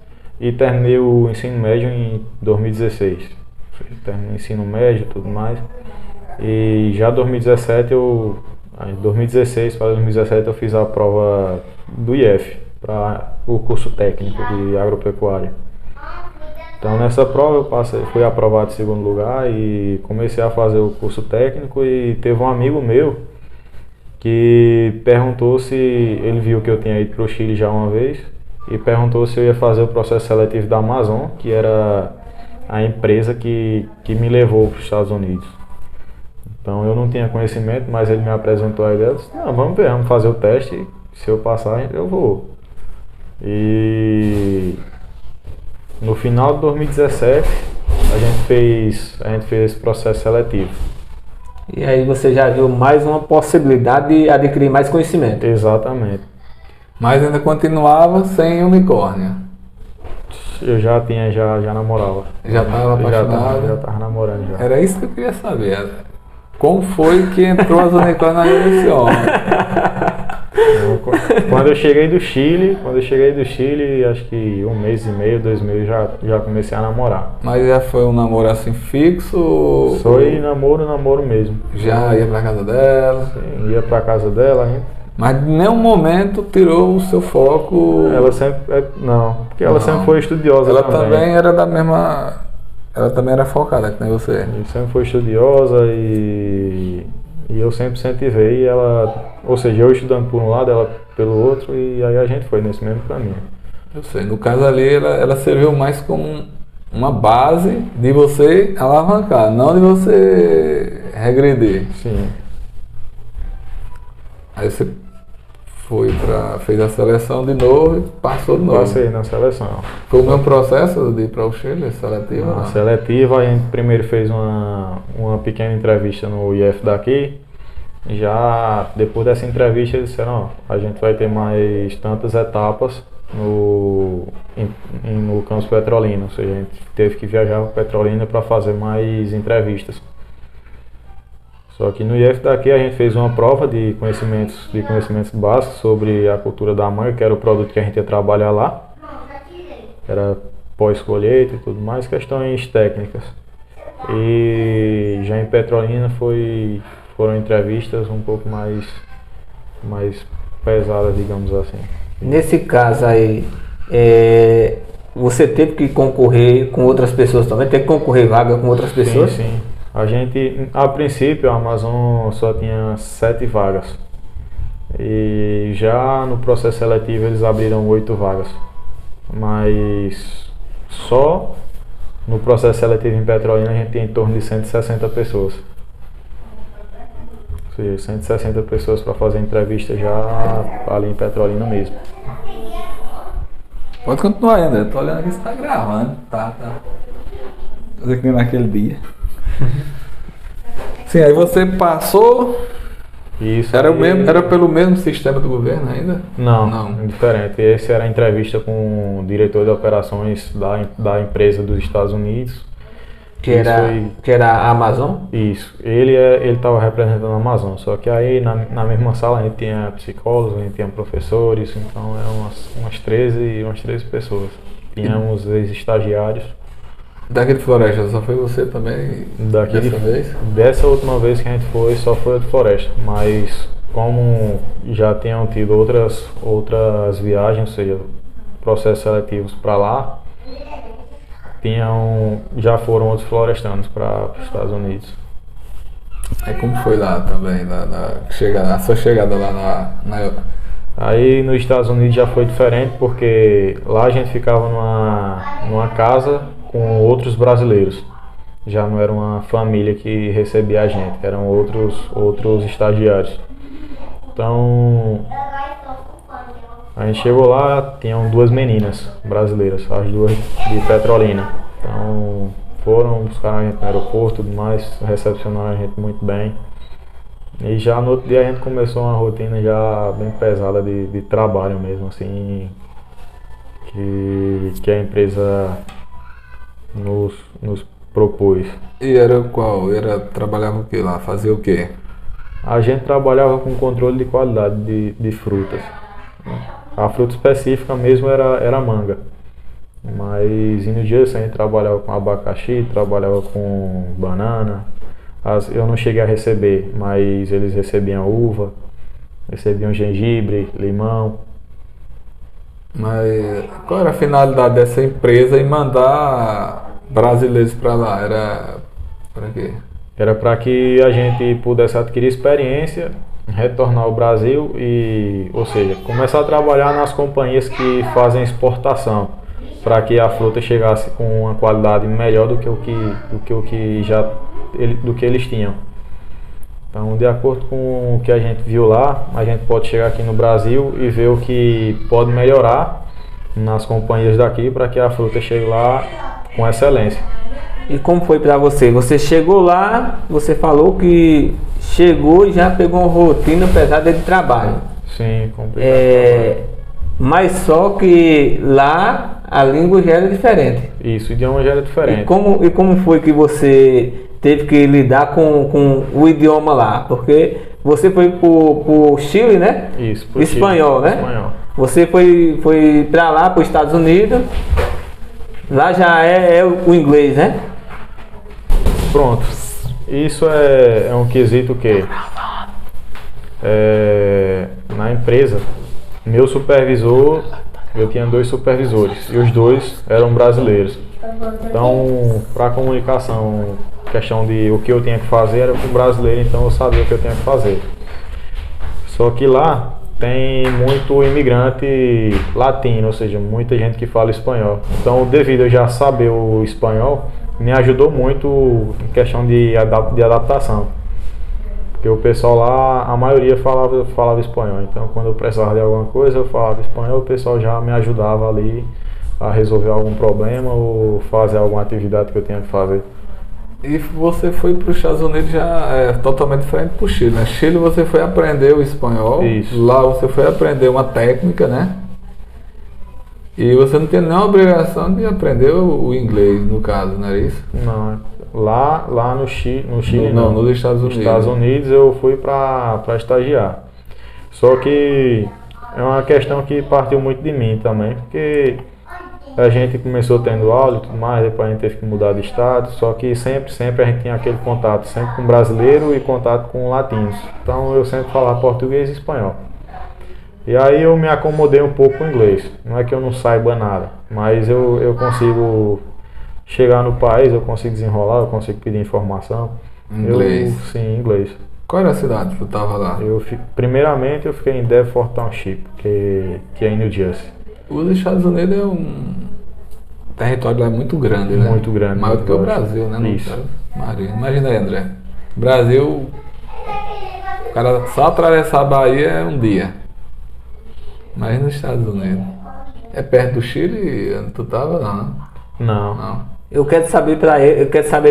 e terminei o ensino médio em 2016. Terminei o ensino médio e tudo mais. E já em 2017 em 2016 para 2017 eu fiz a prova do IF, para o curso técnico de agropecuária. Então nessa prova eu fui aprovado em segundo lugar e comecei a fazer o curso técnico e teve um amigo meu que perguntou se ele viu que eu tinha ido para o Chile já uma vez e perguntou se eu ia fazer o processo seletivo da Amazon, que era a empresa que me levou para os Estados Unidos. Então eu não tinha conhecimento, mas ele me apresentou a ideia. Eu disse, não, vamos ver, vamos fazer o teste, se eu passar eu vou. E no final de 2017 a gente fez esse processo seletivo. E aí você já viu mais uma possibilidade de adquirir mais conhecimento. Exatamente. Mas ainda continuava sem unicórnio. Eu já namorava. Já estava apaixonado? Já tava namorando já. Era isso que eu queria saber. Como foi que entrou as unicórnios na vida desse homem? Quando eu cheguei do Chile, acho que 1 mês e meio, 2 meses, já comecei a namorar. Mas já foi um namoro assim fixo? Foi namoro mesmo. Já ia pra casa dela? Sim, ia pra casa dela, hein? Mas em nenhum momento tirou o seu foco? Ela sempre... Não, porque ela sempre foi estudiosa ela também. também era da mesma... Ela também era focada, que nem você. Ela sempre foi estudiosa e eu sempre incentivei ela... Ou seja, eu estudando por um lado, ela pelo outro, e aí a gente foi nesse mesmo caminho. Eu sei, no caso ali ela serviu mais como uma base de você alavancar, não de você regredir. Sim. Aí você fez a seleção de novo e passou de novo. Passei na seleção. Foi o mesmo processo de ir para o Chile, seletiva? Na seletiva, a gente primeiro fez uma pequena entrevista no IF daqui. Já depois dessa entrevista eles disseram, ó, a gente vai ter mais tantas etapas no campus Petrolina, ou seja, a gente teve que viajar para Petrolina para fazer mais entrevistas. Só que no IF daqui a gente fez uma prova de conhecimentos básicos sobre a cultura da manga, que era o produto que a gente ia trabalhar lá. Era pós-colheita e tudo mais, questões técnicas. E já em Petrolina foram entrevistas um pouco mais pesadas, digamos assim. Nesse caso aí, você teve que concorrer com outras pessoas também? Teve que concorrer vaga com outras pessoas? Sim. A gente, a princípio, a Amazon só tinha 7 vagas. E já no processo seletivo eles abriram 8 vagas. Mas só no processo seletivo em Petrolina a gente tem em torno de 160 pessoas. Ou seja, 160 pessoas para fazer entrevista já ali em Petrolina mesmo. Pode continuar ainda, eu tô olhando aqui se tá gravando. Tá. Fazer que nem naquele dia. Sim, aí você passou. Isso Era aí- era pelo mesmo sistema do governo ainda? Não, diferente. Esse era a entrevista com o diretor de operações da empresa dos Estados Unidos. Que era a Amazon? Isso. Ele estava representando a Amazon, só que aí na mesma sala a gente tinha psicólogos, a gente tinha professores, então eram umas 13 pessoas. Tínhamos ex-estagiários. Daquele floresta, só foi você também dessa vez? Dessa última vez que a gente foi, só foi a de floresta, mas como já tinham tido outras viagens, ou seja, processos seletivos para lá, já foram outros florestanos para os Estados Unidos. Aí como foi lá também, a sua chegada lá na Aí nos Estados Unidos já foi diferente, porque lá a gente ficava numa casa com outros brasileiros. Já não era uma família que recebia a gente, eram outros estagiários. Então a gente chegou lá, tinham 2 meninas brasileiras, as 2 de Petrolina. Então foram buscar a gente no aeroporto e tudo mais, recepcionaram a gente muito bem. E já no outro dia a gente começou uma rotina já bem pesada de trabalho mesmo, assim, que a empresa nos propôs. E era qual? Trabalhava o que lá? Fazia o quê? A gente trabalhava com controle de qualidade de frutas. A fruta específica mesmo era manga. Mas no dia a gente trabalhava com abacaxi, trabalhava com banana. Eu não cheguei a receber, mas eles recebiam uva, recebiam gengibre, limão. Mas qual era a finalidade dessa empresa em mandar brasileiros para lá? Era para quê? Era para que a gente pudesse adquirir experiência, retornar ao Brasil ou seja, começar a trabalhar nas companhias que fazem exportação, para que a fruta chegasse com uma qualidade melhor do que eles tinham. Então, de acordo com o que a gente viu lá, a gente pode chegar aqui no Brasil e ver o que pode melhorar nas companhias daqui para que a fruta chegue lá com excelência. E como foi para você? Você chegou lá, você falou que chegou e já pegou uma rotina pesada de trabalho. Sim, complicado. Mas só que lá a língua já era diferente. Isso, o idioma já era diferente. E como foi que você teve que lidar com o idioma lá? Porque você foi pro Chile, né? Isso, pro espanhol, Chile, né? Espanhol. Você foi para lá, para os Estados Unidos. Lá já é o inglês, né? Pronto. Isso é um quesito que na empresa, meu supervisor, eu tinha 2 supervisores e os 2 eram brasileiros. Então, para comunicação, questão de o que eu tinha que fazer era com o brasileiro, então eu sabia o que eu tinha que fazer. Só que lá tem muito imigrante latino, ou seja, muita gente que fala espanhol. Então, devido a eu já saber o espanhol, me ajudou muito em questão de adaptação. Porque o pessoal lá, a maioria falava espanhol. Então, quando eu precisava de alguma coisa, eu falava espanhol, o pessoal já me ajudava ali a resolver algum problema ou fazer alguma atividade que eu tinha que fazer. E você foi para os Estados Unidos já totalmente diferente para o Chile, né? Chile você foi aprender o espanhol, Isso. Lá você foi aprender uma técnica, né? E você não tem nenhuma obrigação de aprender o inglês, no caso, não é isso? Não, lá no Chile Não, nos Estados Unidos. Nos Estados Unidos eu fui para estagiar. Só que é uma questão que partiu muito de mim também, porque a gente começou tendo aula e tudo mais, depois a gente teve que mudar de estado, só que sempre a gente tinha aquele contato, sempre com brasileiro e contato com latinos. Então eu sempre falava português e espanhol. E aí eu me acomodei um pouco com o inglês. Não é que eu não saiba nada, mas eu consigo chegar no país, eu consigo desenrolar, eu consigo pedir informação. Inglês? Sim, inglês. Qual era a cidade que tu estava lá? Primeiramente eu fiquei em Devonport Township, que é em New Jersey. Os Estados Unidos é um território lá muito grande, né? Muito grande. Maior do que o muito Brasil, né? Isso. Maria. Imagina aí, André. Brasil, o cara só atravessar a Bahia é um dia. Imagina os Estados Unidos. É perto do Chile onde tu tava, não, né? Não. Não. Eu quero saber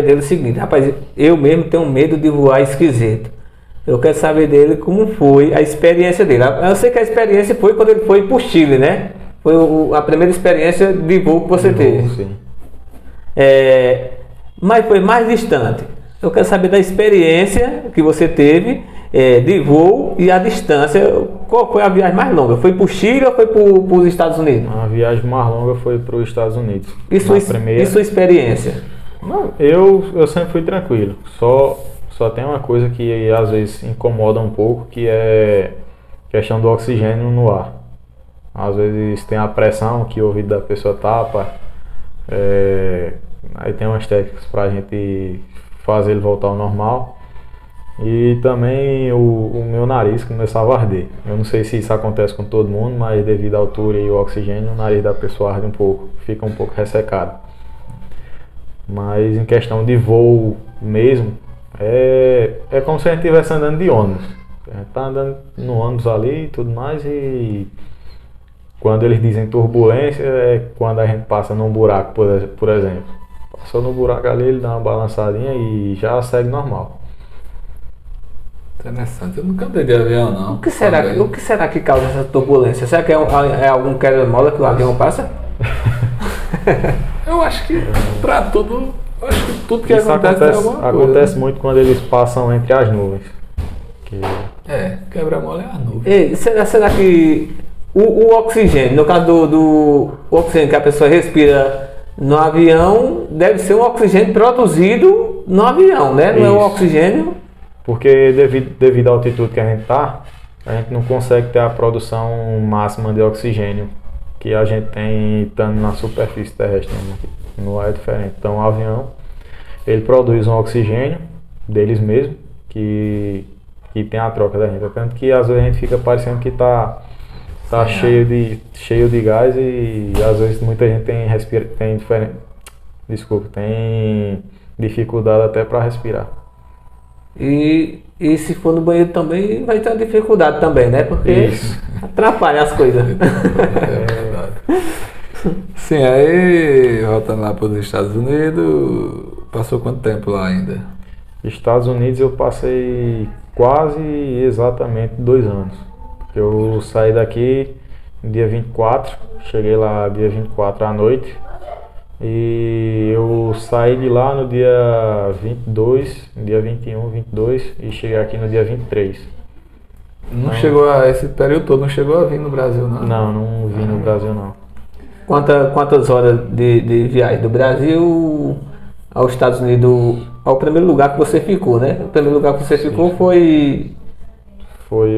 dele o seguinte, rapaz, eu mesmo tenho medo de voar esquisito. Eu quero saber dele como foi a experiência dele. Eu sei que a experiência foi quando ele foi pro Chile, né? Foi a primeira experiência de voo que você teve. Sim. Mas foi mais distante. Eu quero saber da experiência que você teve de voo e a distância. Qual foi a viagem mais longa? Foi pro Chile ou foi para os Estados Unidos? A viagem mais longa foi para os Estados Unidos. E sua experiência? Não, eu sempre fui tranquilo. Só tem uma coisa que às vezes incomoda um pouco, que é questão do oxigênio no ar. Às vezes tem a pressão que o ouvido da pessoa tapa. Aí tem umas técnicas para a gente fazer ele voltar ao normal. E também o meu nariz começava a arder. Eu não sei se isso acontece com todo mundo, mas devido à altura e ao oxigênio, o nariz da pessoa arde um pouco, fica um pouco ressecado. Mas em questão de voo mesmo, é como se a gente estivesse andando de ônibus. A gente está andando no ônibus ali e tudo mais, e quando eles dizem turbulência é quando a gente passa num buraco, por exemplo. Passou no buraco ali, ele dá uma balançadinha e já segue normal. Interessante, eu nunca andei de avião, não. O que será que causa essa turbulência? Será que é algum quebra-mola que o avião passa? Eu acho que pra tudo, acho que tudo que Isso acontece tem alguma coisa. acontece muito quando eles passam entre as nuvens. Quebra-mola é a nuvem. Ei, será que o oxigênio, no caso do oxigênio que a pessoa respira no avião, deve ser um oxigênio produzido no avião, né? Não é um Isso. oxigênio. Porque devido à altitude que a gente está, a gente não consegue ter a produção máxima de oxigênio que a gente tem estando na superfície terrestre. No ar é diferente. Então o avião, ele produz um oxigênio deles mesmo, que tem a troca da gente. Tanto que às vezes a gente fica parecendo que tá cheio de gás, e às vezes muita gente tem dificuldade até para respirar. E se for no banheiro também vai ter uma dificuldade também, né? Porque Isso. atrapalha as coisas. É verdade. Sim, aí voltando lá para os Estados Unidos, passou quanto tempo lá ainda? Estados Unidos eu passei quase exatamente 2 anos. Eu saí daqui no dia 24, cheguei lá dia 24 à noite. E eu saí de lá no dia 22, dia 21, 22 e cheguei aqui no dia 23. Não chegou a esse período todo, não chegou a vir no Brasil, não? Não vim no Brasil não. Quantas horas de viagem do Brasil aos Estados Unidos, ao primeiro lugar que você ficou, né? O primeiro lugar que você ficou foi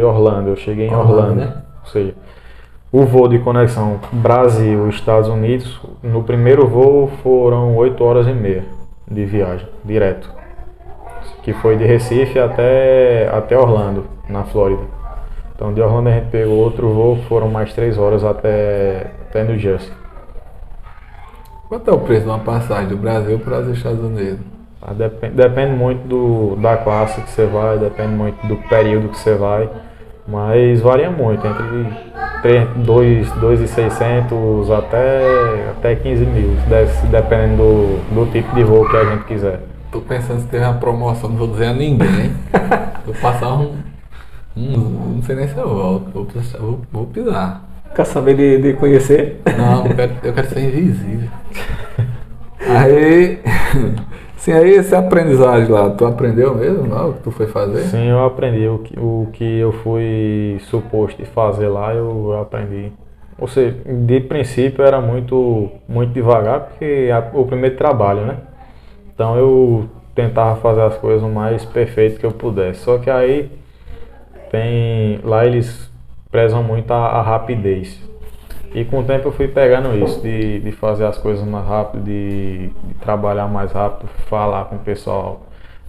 Orlando, eu cheguei em Orlando, Orlando, né? Ou seja, o voo de conexão Brasil-Estados Unidos, no primeiro voo foram 8 horas e meia de viagem, direto. Que foi de Recife até Orlando, na Flórida. Então de Orlando a gente pegou outro voo, foram mais 3 horas até New Jersey. Quanto é o preço de uma passagem do Brasil para os Estados Unidos? Depende muito da classe que você vai, depende muito do período que você vai, mas varia muito, entre 2.600 até 15 mil, dependendo do tipo de voo que a gente quiser. Tô pensando se teve uma promoção, não vou dizer a ninguém. Vou passar não sei nem se eu volto, vou pisar. Quer saber de conhecer? Não, eu quero ser invisível. Aí, sim, aí esse aprendizagem lá, tu aprendeu mesmo lá, o que tu foi fazer? Sim, eu aprendi. O que eu fui suposto de fazer lá, eu aprendi. Ou seja, de princípio era muito devagar, porque é o primeiro trabalho, né? Então eu tentava fazer as coisas o mais perfeito que eu pudesse. Só que aí lá eles prezam muito a rapidez. E com o tempo eu fui pegando isso, de fazer as coisas mais rápido, de trabalhar mais rápido, falar com o pessoal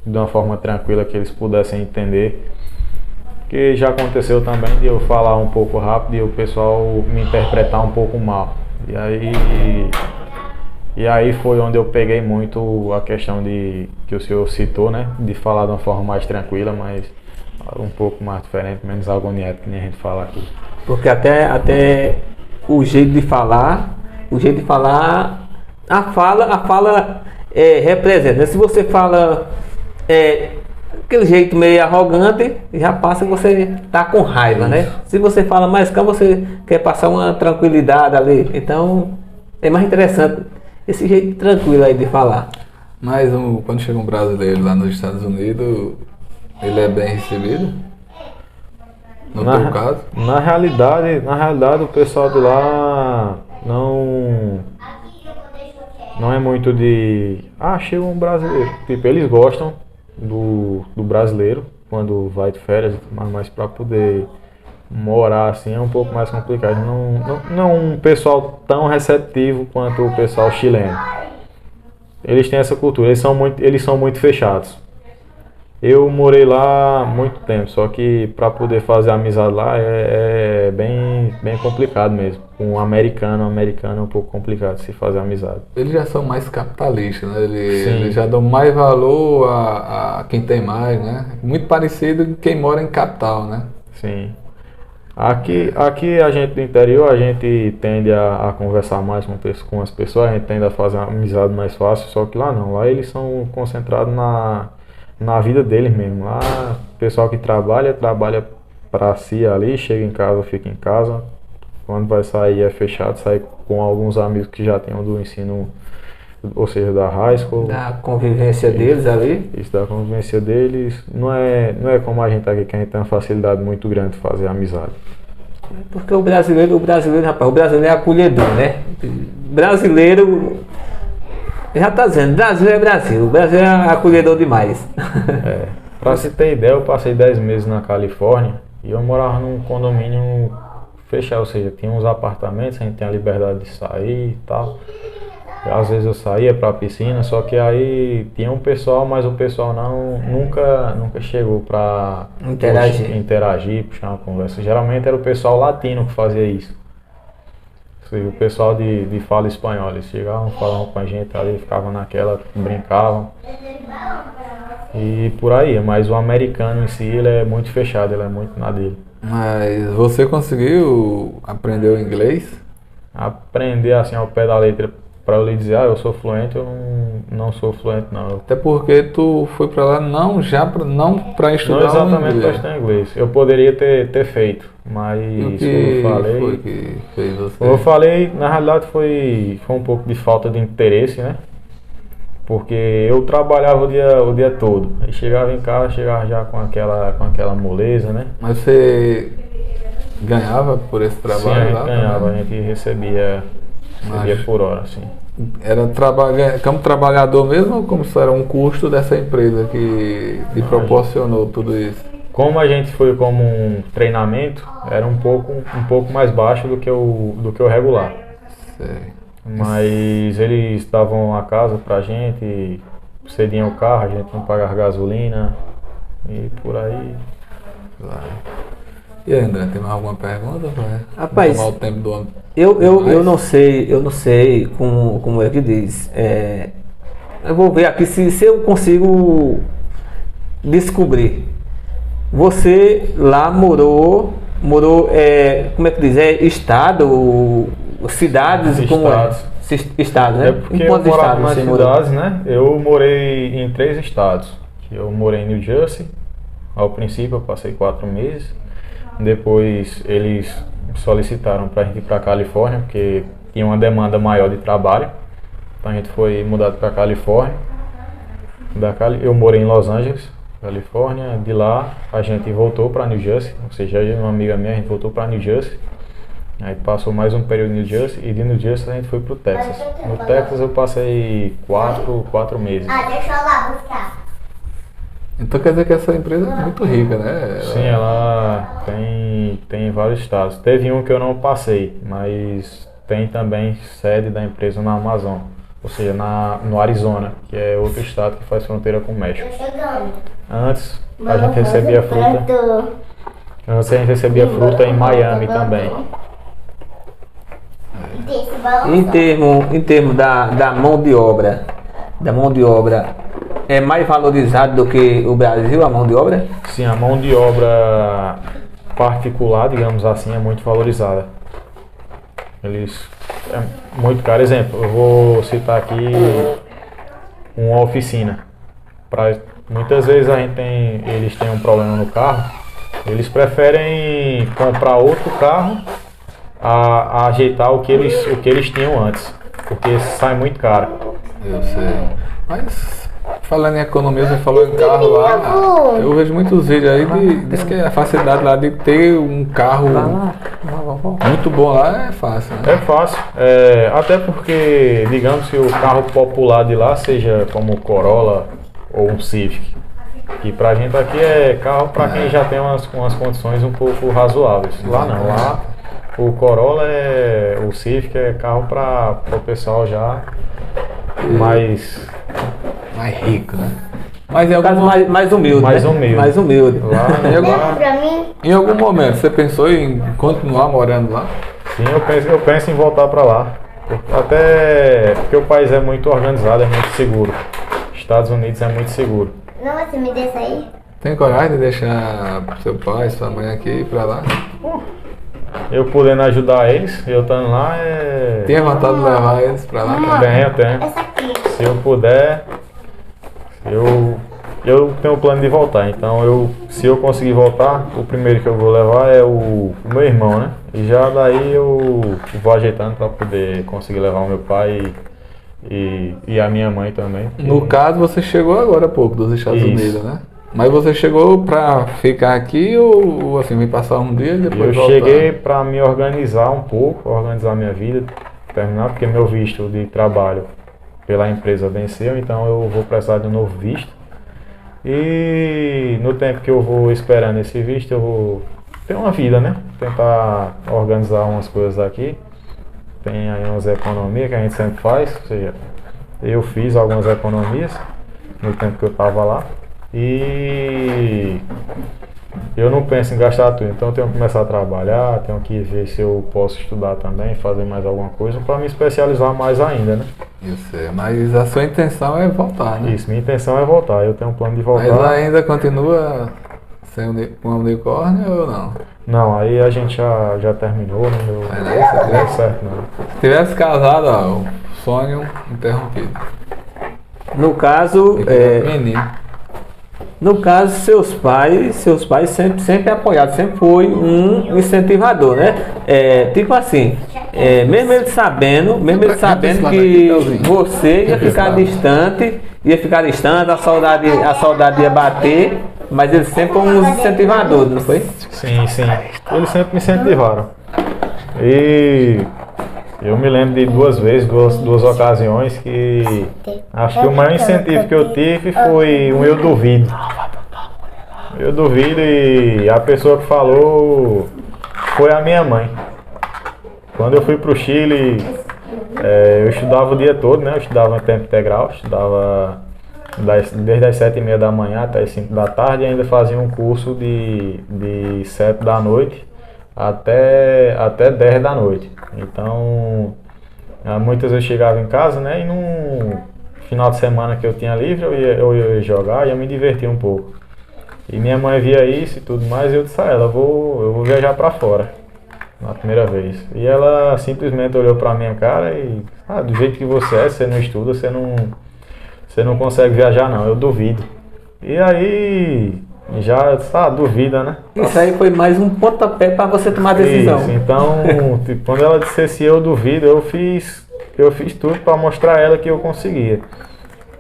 de uma forma tranquila que eles pudessem entender. Porque já aconteceu também de eu falar um pouco rápido e o pessoal me interpretar um pouco mal. E aí foi onde eu peguei muito a questão que o senhor citou, né? De falar de uma forma mais tranquila, mas um pouco mais diferente, menos agoniado, que nem a gente fala aqui. Porque até o jeito de falar, a fala representa, né? Se você fala aquele jeito meio arrogante, já passa que você tá com raiva, né? Se você fala mais calmo, você quer passar uma tranquilidade ali. Então é mais interessante esse jeito tranquilo aí de falar. Mas quando chega um brasileiro lá nos Estados Unidos, ele é bem recebido? No teu caso? Na realidade o pessoal de lá não é muito de chega um brasileiro. Tipo, eles gostam do brasileiro quando vai de férias, mas para poder morar assim é um pouco mais complicado. Não é um pessoal tão receptivo quanto o pessoal chileno. Eles têm essa cultura, eles são muito fechados. Eu morei lá há muito tempo, só que para poder fazer amizade lá é bem complicado mesmo. Com um americano é um pouco complicado se fazer amizade. Eles já são mais capitalistas, né? Eles já dão mais valor a quem tem mais, né? Muito parecido com quem mora em capital, né? Sim. Aqui a gente do interior, a gente tende a conversar mais com as pessoas, a gente tende a fazer uma amizade mais fácil, só que lá não. Lá eles são concentrados na vida deles mesmo. Lá o pessoal que trabalha para si ali, chega em casa, fica em casa. Quando vai sair é fechado, sai com alguns amigos que já tenham do ensino, ou seja, da high school. Da convivência deles ali. Isso, da convivência deles. Não é como a gente aqui, que a gente tem uma facilidade muito grande de fazer amizade. Porque o brasileiro, rapaz, o brasileiro é acolhedor, né? Brasileiro, já tá dizendo, Brasil é Brasil, o Brasil é acolhedor demais. Pra você ter ideia, eu passei 10 meses na Califórnia e eu morava num condomínio fechado, ou seja, tinha uns apartamentos, a gente tem a liberdade de sair e tal. Às vezes eu saía pra piscina, só que aí tinha um pessoal, mas o pessoal nunca chegou pra interagir, puxar uma conversa. Geralmente era o pessoal latino que fazia isso. Ou seja, o pessoal de fala espanhola, eles chegavam, falavam com a gente ali, ficavam naquela, brincavam. E por aí, mas o americano em si, ele é muito fechado, ele é muito na dele. Mas você conseguiu aprender o inglês? Aprender assim ao pé da letra, para eu lhe dizer, eu sou fluente, eu não sou fluente não. Até porque tu foi pra lá não pra estudar Não exatamente para inglês. estudar inglês. Eu poderia ter feito, mas E o como que eu falei, foi que fez você? como eu falei, na realidade foi um pouco de falta de interesse, né? Porque eu trabalhava o dia todo. Aí chegava em casa, chegava já com aquela moleza, né? Mas você ganhava por esse Sim, trabalho a gente lá? ganhava, também? a gente recebia por hora, assim. Era como trabalhador mesmo ou como se era um custo dessa empresa que lhe proporcionou tudo isso? Como a gente foi como um treinamento, era um pouco mais baixo do que o regular. Sei. Mas eles davam a casa pra gente, cediam o carro, a gente não pagava gasolina e por aí. Claro. E aí, André, tem mais alguma pergunta? Rapaz, tomar o tempo do homem. Eu não sei como é que diz. Eu vou ver aqui se eu consigo descobrir. Você lá morou, como é que diz? Estado, cidades, como é? Estado, né? É porque Em eu quantos morava estados nas você morou? cidades, né? Eu morei em 3 estados. Eu morei em New Jersey, ao princípio eu passei 4 meses. Depois eles solicitaram para a gente ir para a Califórnia, porque tinha uma demanda maior de trabalho. Então a gente foi mudado para a Califórnia. Eu morei em Los Angeles, Califórnia. De lá a gente voltou para New Jersey, ou seja, eu e uma amiga minha, a gente voltou para New Jersey. Aí passou mais um período em New Jersey e de New Jersey a gente foi pro Texas. No Texas eu passei 4 meses. Deixa eu lá buscar. Então quer dizer que essa empresa é muito rica, né? Sim, ela tem vários estados. Teve um que eu não passei, mas tem também sede da empresa na Amazônia, ou seja, no Arizona, que é outro estado que faz fronteira com o México. Tô chegando. Antes a gente recebia fruta. Antes a gente recebia fruta em Miami também. Tem esse balão. Em termo da mão de obra, é mais valorizado do que o Brasil, a mão de obra? Sim, a mão de obra particular, digamos assim, é muito valorizada. É muito caro. Exemplo, eu vou citar aqui uma oficina. Muitas vezes eles têm um problema no carro, eles preferem comprar outro carro a ajeitar o que eles tinham antes, porque sai muito caro. Eu sei. Mas falando em economia, você falou em carro lá. Eu vejo muitos vídeos aí que diz que a facilidade lá de ter um carro muito bom lá é fácil, né? É fácil, até porque, digamos que o carro popular de lá seja como o Corolla ou um Civic, que pra gente aqui é carro para quem já tem umas condições um pouco razoáveis. Lá não, lá o Corolla o Civic é carro para o pessoal já mais rico, né? Mas em No caso, mais humilde, mais né? humilde. Mais humilde. Lá, Leva pra mim. em algum momento você pensou em continuar morando lá? sim, eu penso em voltar para lá. Até porque o país é muito organizado, é muito seguro. Estados Unidos é muito seguro. Não, você me desce aí? Tem coragem de deixar seu pai, sua mãe aqui pra lá? Eu podendo ajudar eles, eu estando lá Tem vontade de levar eles pra lá? Tenho. Essa aqui. Se eu puder, eu tenho o plano de voltar. Então se eu conseguir voltar, o primeiro que eu vou levar é o meu irmão, né? E já daí eu vou ajeitando para poder conseguir levar o meu pai e a minha mãe também. No caso, você chegou agora há pouco dos Estados Isso. Unidos, né? Mas você chegou pra ficar aqui ou assim, vir passar um dia e depois Eu voltar? cheguei para me organizar um pouco, organizar minha vida, terminar, porque meu visto de trabalho pela empresa venceu, então eu vou precisar de um novo visto. E no tempo que eu vou esperando esse visto, eu vou ter uma vida, né? Tentar organizar umas coisas aqui. Tem aí umas economias que a gente sempre faz, ou seja, eu fiz algumas economias no tempo que eu estava lá. E eu não penso em gastar tudo, então eu tenho que começar a trabalhar, tenho que ver se eu posso estudar também, fazer mais alguma coisa para me especializar mais ainda, né? Isso é, mas a sua intenção é voltar, né? Isso, minha intenção é voltar, eu tenho um plano de voltar. Mas ainda continua Com a unicórnio ou não? Não, aí a gente já terminou, não deu, Mas aí você não deu certo não. Se tivesse casado, ó, o sonho interrompido. No caso, Menino. no caso, seus pais sempre apoiaram, sempre foi um incentivador, né? Tipo assim, mesmo ele sabendo que você ia ficar distante, a saudade ia bater, mas ele sempre foi um incentivador, não foi? Sim, sim. Eles sempre me incentivaram. E eu me lembro de duas ocasiões que acho que o maior incentivo que eu tive foi um eu duvido. Eu duvido e a pessoa que falou foi a minha mãe. Quando eu fui para o Chile, eu estudava o dia todo, né? Eu estudava em tempo integral, estudava desde as 7h30 da manhã até as 5 da tarde e ainda fazia um curso de 7 da noite até 10 da noite. Então, muitas vezes eu chegava em casa, né? E no final de semana que eu tinha livre, eu ia jogar e ia me divertir um pouco. E minha mãe via isso e tudo mais, e eu disse a ela, eu vou viajar para fora, na primeira vez. E ela simplesmente olhou para minha cara e, do jeito que você não estuda, você não consegue viajar não, eu duvido. E aí, já, duvida, né? Isso aí foi mais um pontapé para você tomar a decisão. Isso, então, quando ela disse assim, eu duvido, eu fiz tudo para mostrar a ela que eu conseguia.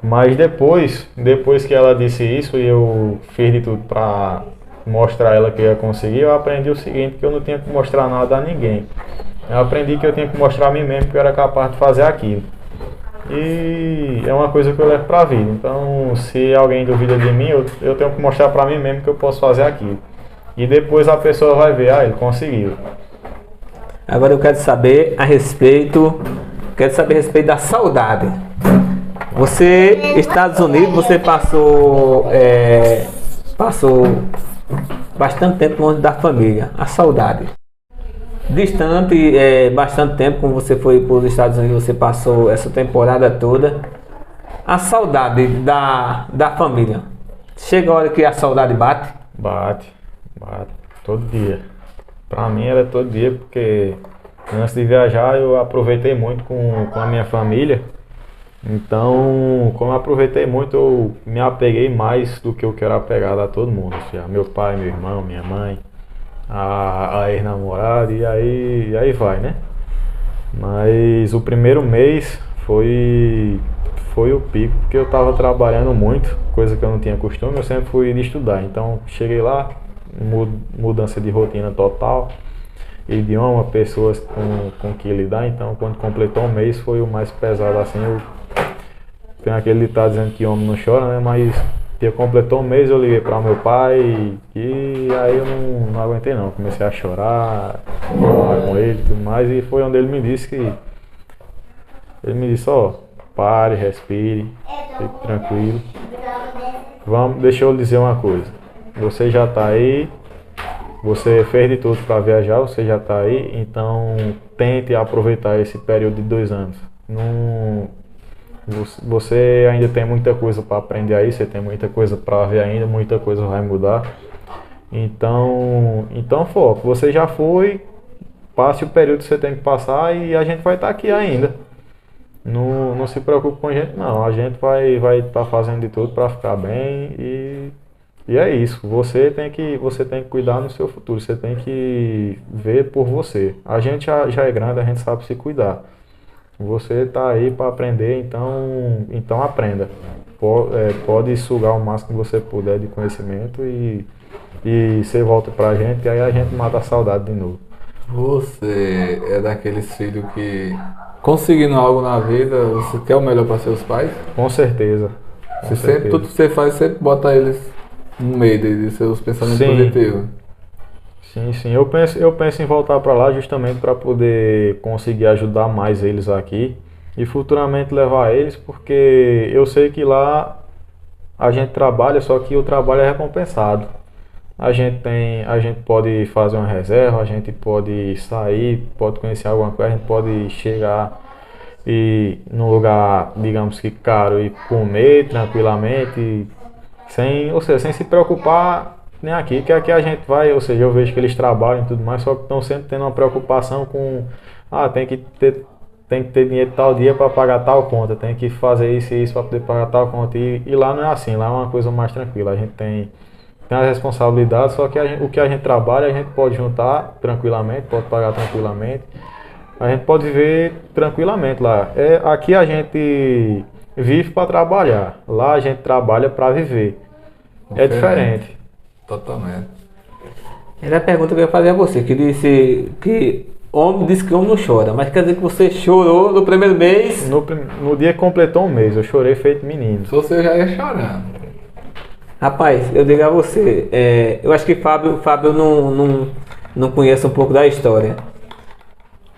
Mas depois que ela disse isso e eu fiz de tudo para mostrar a ela que eu ia conseguir, eu aprendi o seguinte, que eu não tinha que mostrar nada a ninguém. Eu aprendi que eu tinha que mostrar a mim mesmo que eu era capaz de fazer aquilo. E é uma coisa que eu levo para a vida. Então, se alguém duvida de mim, eu tenho que mostrar para mim mesmo que eu posso fazer aquilo. E depois a pessoa vai ver, ele conseguiu. Agora eu quero saber a respeito da saudade. Você, Estados Unidos, você passou bastante tempo longe da família. A saudade. Distante, bastante tempo, como você foi para os Estados Unidos, você passou essa temporada toda. A saudade da família. Chega a hora que a saudade bate? Bate, todo dia. Pra mim era todo dia, porque antes de viajar eu aproveitei muito com a minha família. Então, como eu aproveitei muito, eu me apeguei mais do que eu quero apegado a todo mundo. Assim, a meu pai, meu irmão, minha mãe, a ex-namorada e aí vai, né? Mas o primeiro mês foi o pico, porque eu estava trabalhando muito, coisa que eu não tinha costume, eu sempre fui de estudar. Então, cheguei lá, mudança de rotina total, idioma, pessoas com que lidar. Então, quando completou um mês, foi o mais pesado assim. Tem aquele ditado dizendo que homem não chora, né? Mas que completou um mês, eu liguei para meu pai e aí eu não aguentei não. Comecei a chorar com ele e tudo mais. E foi onde ele me disse pare, respire, fique tranquilo. Deixa eu lhe dizer uma coisa. Você já está aí, você fez de tudo para viajar, você já está aí, então tente aproveitar esse período de 2 anos. Você ainda tem muita coisa para aprender aí, você tem muita coisa para ver ainda, muita coisa vai mudar. Então foco, você já foi, passe o período que você tem que passar e a gente vai estar aqui ainda. Não se preocupe com a gente não, a gente vai estar fazendo de tudo para ficar bem e é isso. Você tem que cuidar no seu futuro, você tem que ver por você. A gente já é grande, a gente sabe se cuidar. Você está aí para aprender, então aprenda. Pode sugar o máximo que você puder de conhecimento e você volta pra gente e aí a gente mata a saudade de novo. Você é daqueles filhos que, conseguindo algo na vida, você quer o melhor para seus pais? Com certeza. Sempre, tudo que você faz, sempre bota eles no meio de seus pensamentos positivos. Sim. Eu penso em voltar para lá justamente para poder conseguir ajudar mais eles aqui e futuramente levar eles, porque eu sei que lá a gente trabalha, só que o trabalho é recompensado. A gente pode fazer uma reserva, a gente pode sair, pode conhecer alguma coisa, a gente pode chegar num lugar, digamos que caro, e comer tranquilamente, sem se preocupar nem aqui, que aqui a gente vai, ou seja, eu vejo que eles trabalham e tudo mais, só que estão sempre tendo uma preocupação com, tem que ter dinheiro tal dia para pagar tal conta, tem que fazer isso e isso para poder pagar tal conta. E lá não é assim, lá é uma coisa mais tranquila. A gente tem as responsabilidades, só que o que a gente trabalha, a gente pode juntar tranquilamente, pode pagar tranquilamente. A gente pode viver tranquilamente lá. Aqui a gente vive para trabalhar, lá a gente trabalha para viver. É diferente. Totalmente. Era a pergunta que eu ia fazer a você, que disse que homem diz que homem não chora, mas quer dizer que você chorou no primeiro mês? No dia que completou um mês, eu chorei feito menino. Se você já ia chorando. Rapaz, eu digo a você, eu acho que Fábio não conhece um pouco da história.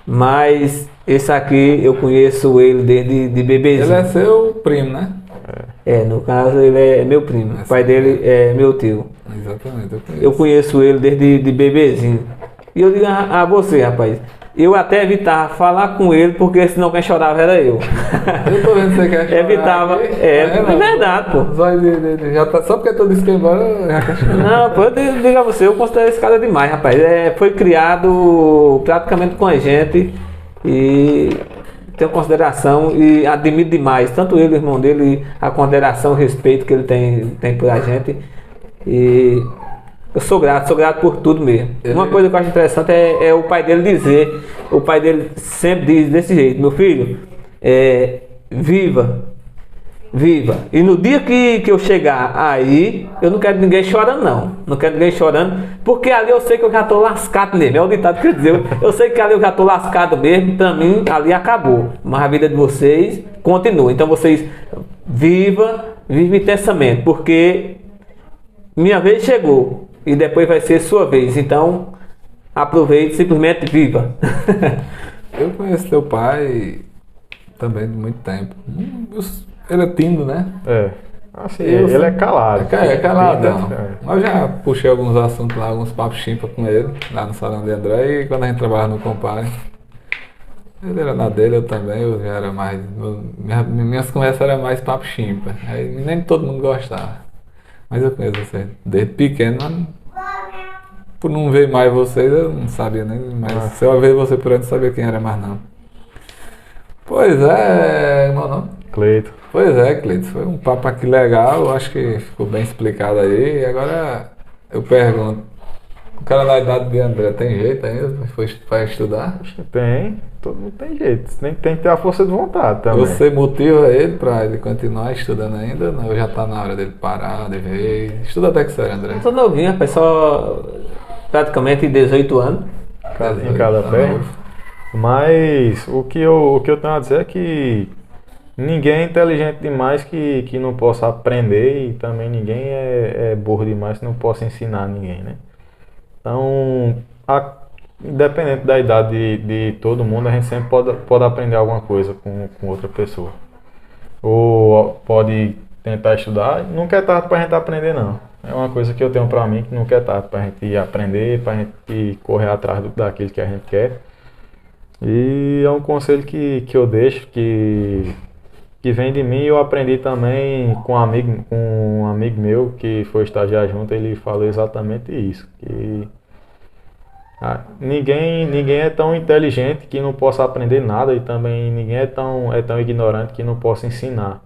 Mas esse aqui eu conheço ele desde de bebezinho. Ele é seu primo, né? No caso ele é meu primo, o pai dele é meu tio. Exatamente, Eu conheço ele desde de bebezinho. E eu digo a você, rapaz, eu até evitava falar com ele, porque senão quem chorava era eu. Eu tô vendo que você quer chorar. Evitava, aqui. é verdade, pô. Já tá, só porque tu disse que ia embora, já quer chorar. Não, pô, eu digo a você, eu considero esse cara demais, rapaz. Foi criado praticamente com a gente e tenho consideração e admiro demais, tanto ele, o irmão dele, a consideração, o respeito que ele tem por a gente. E eu sou grato por tudo mesmo. Uma coisa que eu acho interessante é o pai dele dizer, o pai dele sempre diz desse jeito: meu filho, viva. E no dia que eu chegar aí, eu não quero ninguém chorando, não. Não quero ninguém chorando, porque ali eu sei que eu já tô lascado mesmo. É o ditado que eu dizer. Eu sei que ali eu já tô lascado mesmo, pra mim ali acabou. Mas a vida de vocês continua. Então vocês vivam intensamente, porque minha vez chegou e depois vai ser sua vez. Então aproveite, simplesmente viva. Eu conheço teu pai também de muito tempo. Ele é tímido, né? Assim, ele é calado. É caladão. É. Eu já puxei alguns assuntos lá, alguns papos chimpa com ele, lá no salão de André, e quando a gente trabalhava no Compare. Ele era na dele, eu também, eu já era mais. Minhas conversas eram mais papo chimpa. Aí nem todo mundo gostava. Mas eu conheço você desde pequeno, mas por não ver mais vocês, eu não sabia nem. Mas se eu ver você por aí, não sabia quem era mais não. Pois é, meu nome? Cleito. Pois é, Cleiton, foi um papo aqui legal, eu acho que ficou bem explicado aí. E agora eu pergunto, o cara da idade de André tem jeito ainda para estudar? Tem, todo mundo tem jeito, tem que ter a força de vontade também. Você motiva ele para ele continuar estudando ainda? Não, já está na hora dele parar, de ver. Estuda até que sério, André? Eu sou novinho, rapaz, só praticamente 18 anos. Em cada pé. Mas o que eu tenho a dizer é que ninguém é inteligente demais que não possa aprender, e também ninguém é burro demais que não possa ensinar ninguém, né? Então, independente da idade de todo mundo, a gente sempre pode aprender alguma coisa com outra pessoa. Ou pode tentar estudar, nunca é tarde pra gente aprender, não. É uma coisa que eu tenho pra mim, que nunca é tarde pra gente aprender, pra gente correr atrás daquilo que a gente quer. E é um conselho que eu deixo, que vem de mim. Eu aprendi também com um amigo meu que foi estagiar junto. Ele falou exatamente isso, que ninguém é tão inteligente que não possa aprender nada, e também ninguém é tão ignorante que não possa ensinar.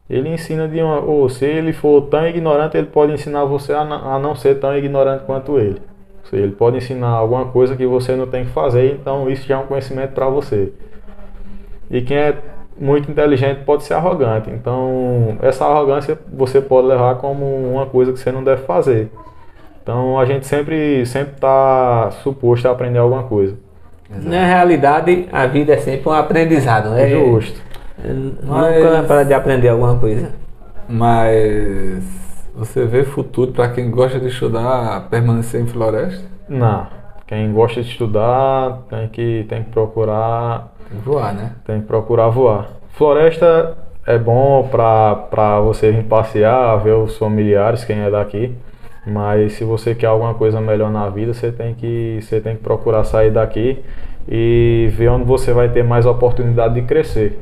Ele ensina ou se ele for tão ignorante, ele pode ensinar você a não ser tão ignorante quanto ele. Ou seja, ele pode ensinar alguma coisa que você não tem que fazer, então isso já é um conhecimento para você. E quem é muito inteligente pode ser arrogante, então essa arrogância você pode levar como uma coisa que você não deve fazer. Então a gente sempre está suposto a aprender alguma coisa. Na realidade, a vida é sempre um aprendizado, né? Justo. Nunca para de aprender alguma coisa. Mas você vê futuro para quem gosta de estudar permanecer em Floresta? Não. Quem gosta de estudar tem que procurar voar, né? Tem que procurar voar. Floresta é bom para você vir passear, ver os familiares, quem é daqui. Mas se você quer alguma coisa melhor na vida, você tem que procurar sair daqui e ver onde você vai ter mais oportunidade de crescer.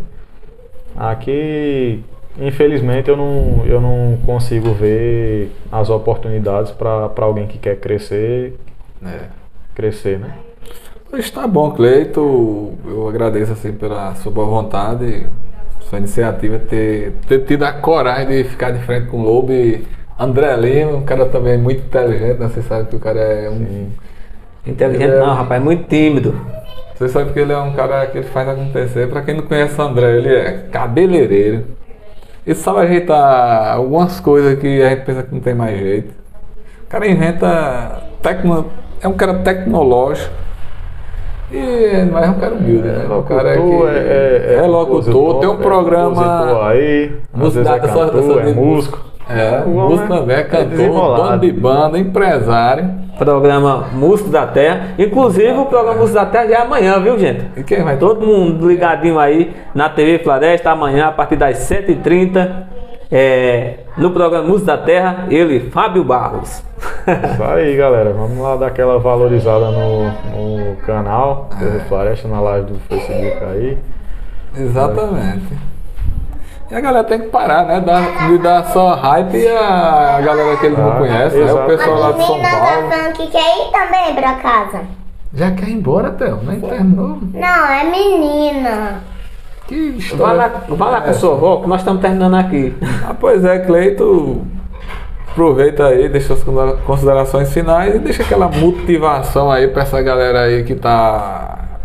Aqui infelizmente eu não consigo ver as oportunidades para alguém que quer crescer, né? Pois tá bom, Cleito. Eu agradeço assim pela sua boa vontade, sua iniciativa, ter tido a coragem de ficar de frente com o Lobo. E André Lima, um cara também muito inteligente, né? Você sabe que o cara é um. Inteligente não, rapaz, muito tímido. Você sabe que ele é um cara que ele faz acontecer. Pra quem não conhece o André, ele é cabeleireiro. Ele sabe ajeitar algumas coisas que a gente pensa que não tem mais jeito. O cara inventa. É um cara tecnológico. Mas é um cara humilde, né? O cara é locutor, tem um programa. Aí, música é cantor, é músico. Músico também, é cantor, dono de banda, empresário. Programa Músico da Terra. Inclusive o programa Músico da Terra já é amanhã, viu, gente? E quem vai? Todo mundo ligadinho aí na TV Floresta, amanhã a partir das 7h30. No programa Músico da Terra, ele, Fábio Barros. Isso aí, galera. Vamos lá dar aquela valorizada no canal TV Floresta, na live do Facebook aí. Exatamente. E a galera tem que parar, né? De dar só hype a galera que ele não conhece, né? O pessoal lá de São Paulo. Paulo. Tá falando que quer ir também pra casa. Já quer ir embora, Théo? Não terminou? Não, é menina. Que história. Vai lá com a sua avó, que nós estamos terminando aqui. Pois é, Cleito. Aproveita aí, deixa as considerações finais e deixa aquela motivação aí pra essa galera aí que tá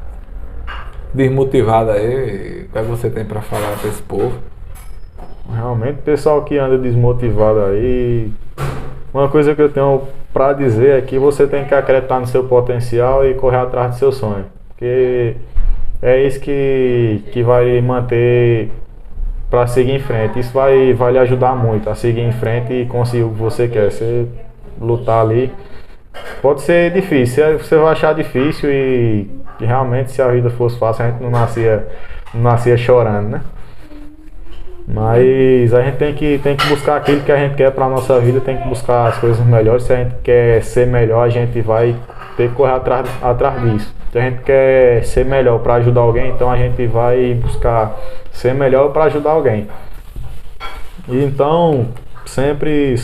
desmotivada aí. O que você tem pra falar pra esse povo? Realmente, pessoal que anda desmotivado aí, uma coisa que eu tenho pra dizer é que você tem que acreditar no seu potencial e correr atrás do seu sonho, porque é isso que vai manter para seguir em frente. Isso vai lhe ajudar muito a seguir em frente e conseguir o que você quer. Você lutar ali pode ser difícil, você vai achar difícil e realmente se a vida fosse fácil a gente não nascia chorando, né? Mas a gente tem que buscar aquilo que a gente quer para a nossa vida, tem que buscar as coisas melhores. Se a gente quer ser melhor, a gente vai ter que correr atrás disso. Se a gente quer ser melhor para ajudar alguém, então a gente vai buscar ser melhor para ajudar alguém. E então, sempre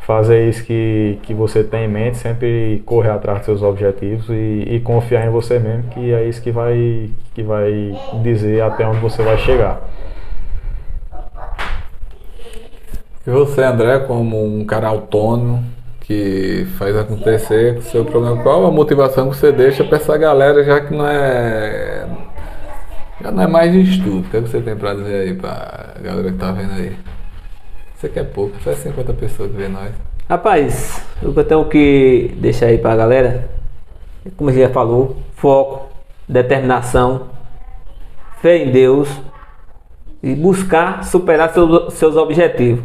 fazer isso que você tem em mente, sempre correr atrás dos seus objetivos e confiar em você mesmo, que é isso que vai dizer até onde você vai chegar. E você, André, como um cara autônomo que faz acontecer com o seu problema, qual a motivação que você deixa para essa galera, já que já não é mais de estudo? O que você tem para dizer aí para a galera que tá vendo aí? Você quer pouco, só 50 pessoas que vê nós. Rapaz, o que eu tenho que deixar aí pra galera, como você já falou, foco, determinação, fé em Deus e buscar superar seus objetivos.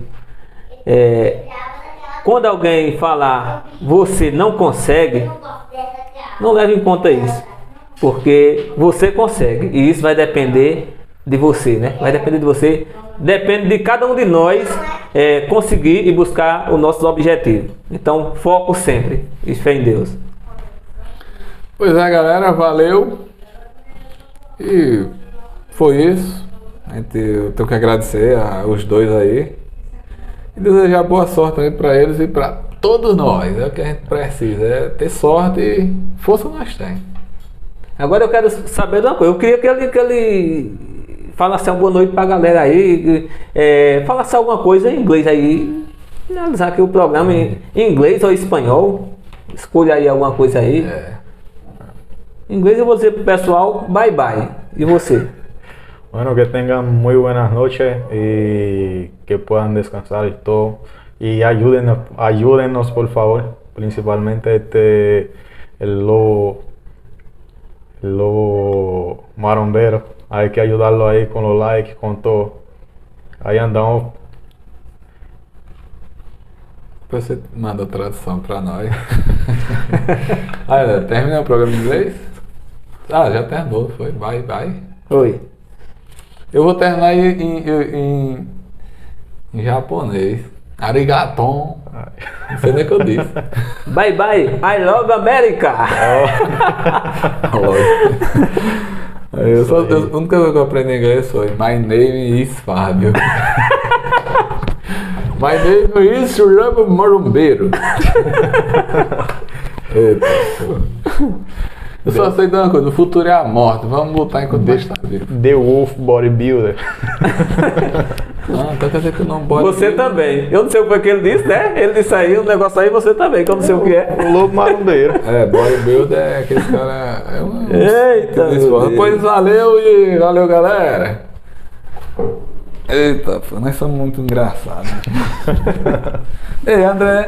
Quando alguém falar você não consegue, não leve em conta isso, porque você consegue e isso vai depender de você, né? Vai depender de você, depende de cada um de nós conseguir e buscar os nossos objetivos. Então, foco sempre e fé em Deus. Pois é, galera, valeu. E foi isso. Eu tenho que agradecer aos dois aí e desejar boa sorte aí para eles e para todos nós. É o que a gente precisa, é ter sorte e força nós temos. Agora eu quero saber de uma coisa. Eu queria que ele falasse uma boa noite pra galera aí, falasse alguma coisa em inglês aí, finalizar aqui o programa em inglês ou espanhol, escolha aí alguma coisa aí. Em inglês eu vou dizer pro pessoal, bye bye. E você? Bueno, que tengan muy buenas noches y que puedan descansar y todo. Y ayúdennos por favor, principalmente el lobo marombero. Hay que ayudarlo ahí con los likes, con todo. Aí andamos. Depois você manda a tradução pra nós. Terminou o programa em inglês? Já terminou, foi. Bye, bye. Oi. Eu vou terminar em japonês. Arigaton. Não sei nem o que eu disse. Bye bye, I love America. A única coisa que eu aprendi em inglês foi My name is Fábio. My name is Lobo Marombeiro. Eita, pô. Eu só sei de uma coisa, o futuro é a morte. Vamos lutar enquanto Deus está vivo. The Wolf Bodybuilder. Ah, então quer dizer que eu não pode. Você também. Eu não sei o que foi que ele disse, né? Ele disse aí, um negócio aí, você também, que eu não sei o que é. O Lobo Marombeiro. É, bodybuilder é aquele cara. Eita, meu Deus. Pois valeu, galera. Eita, pô, nós somos muito engraçados. Ei, André.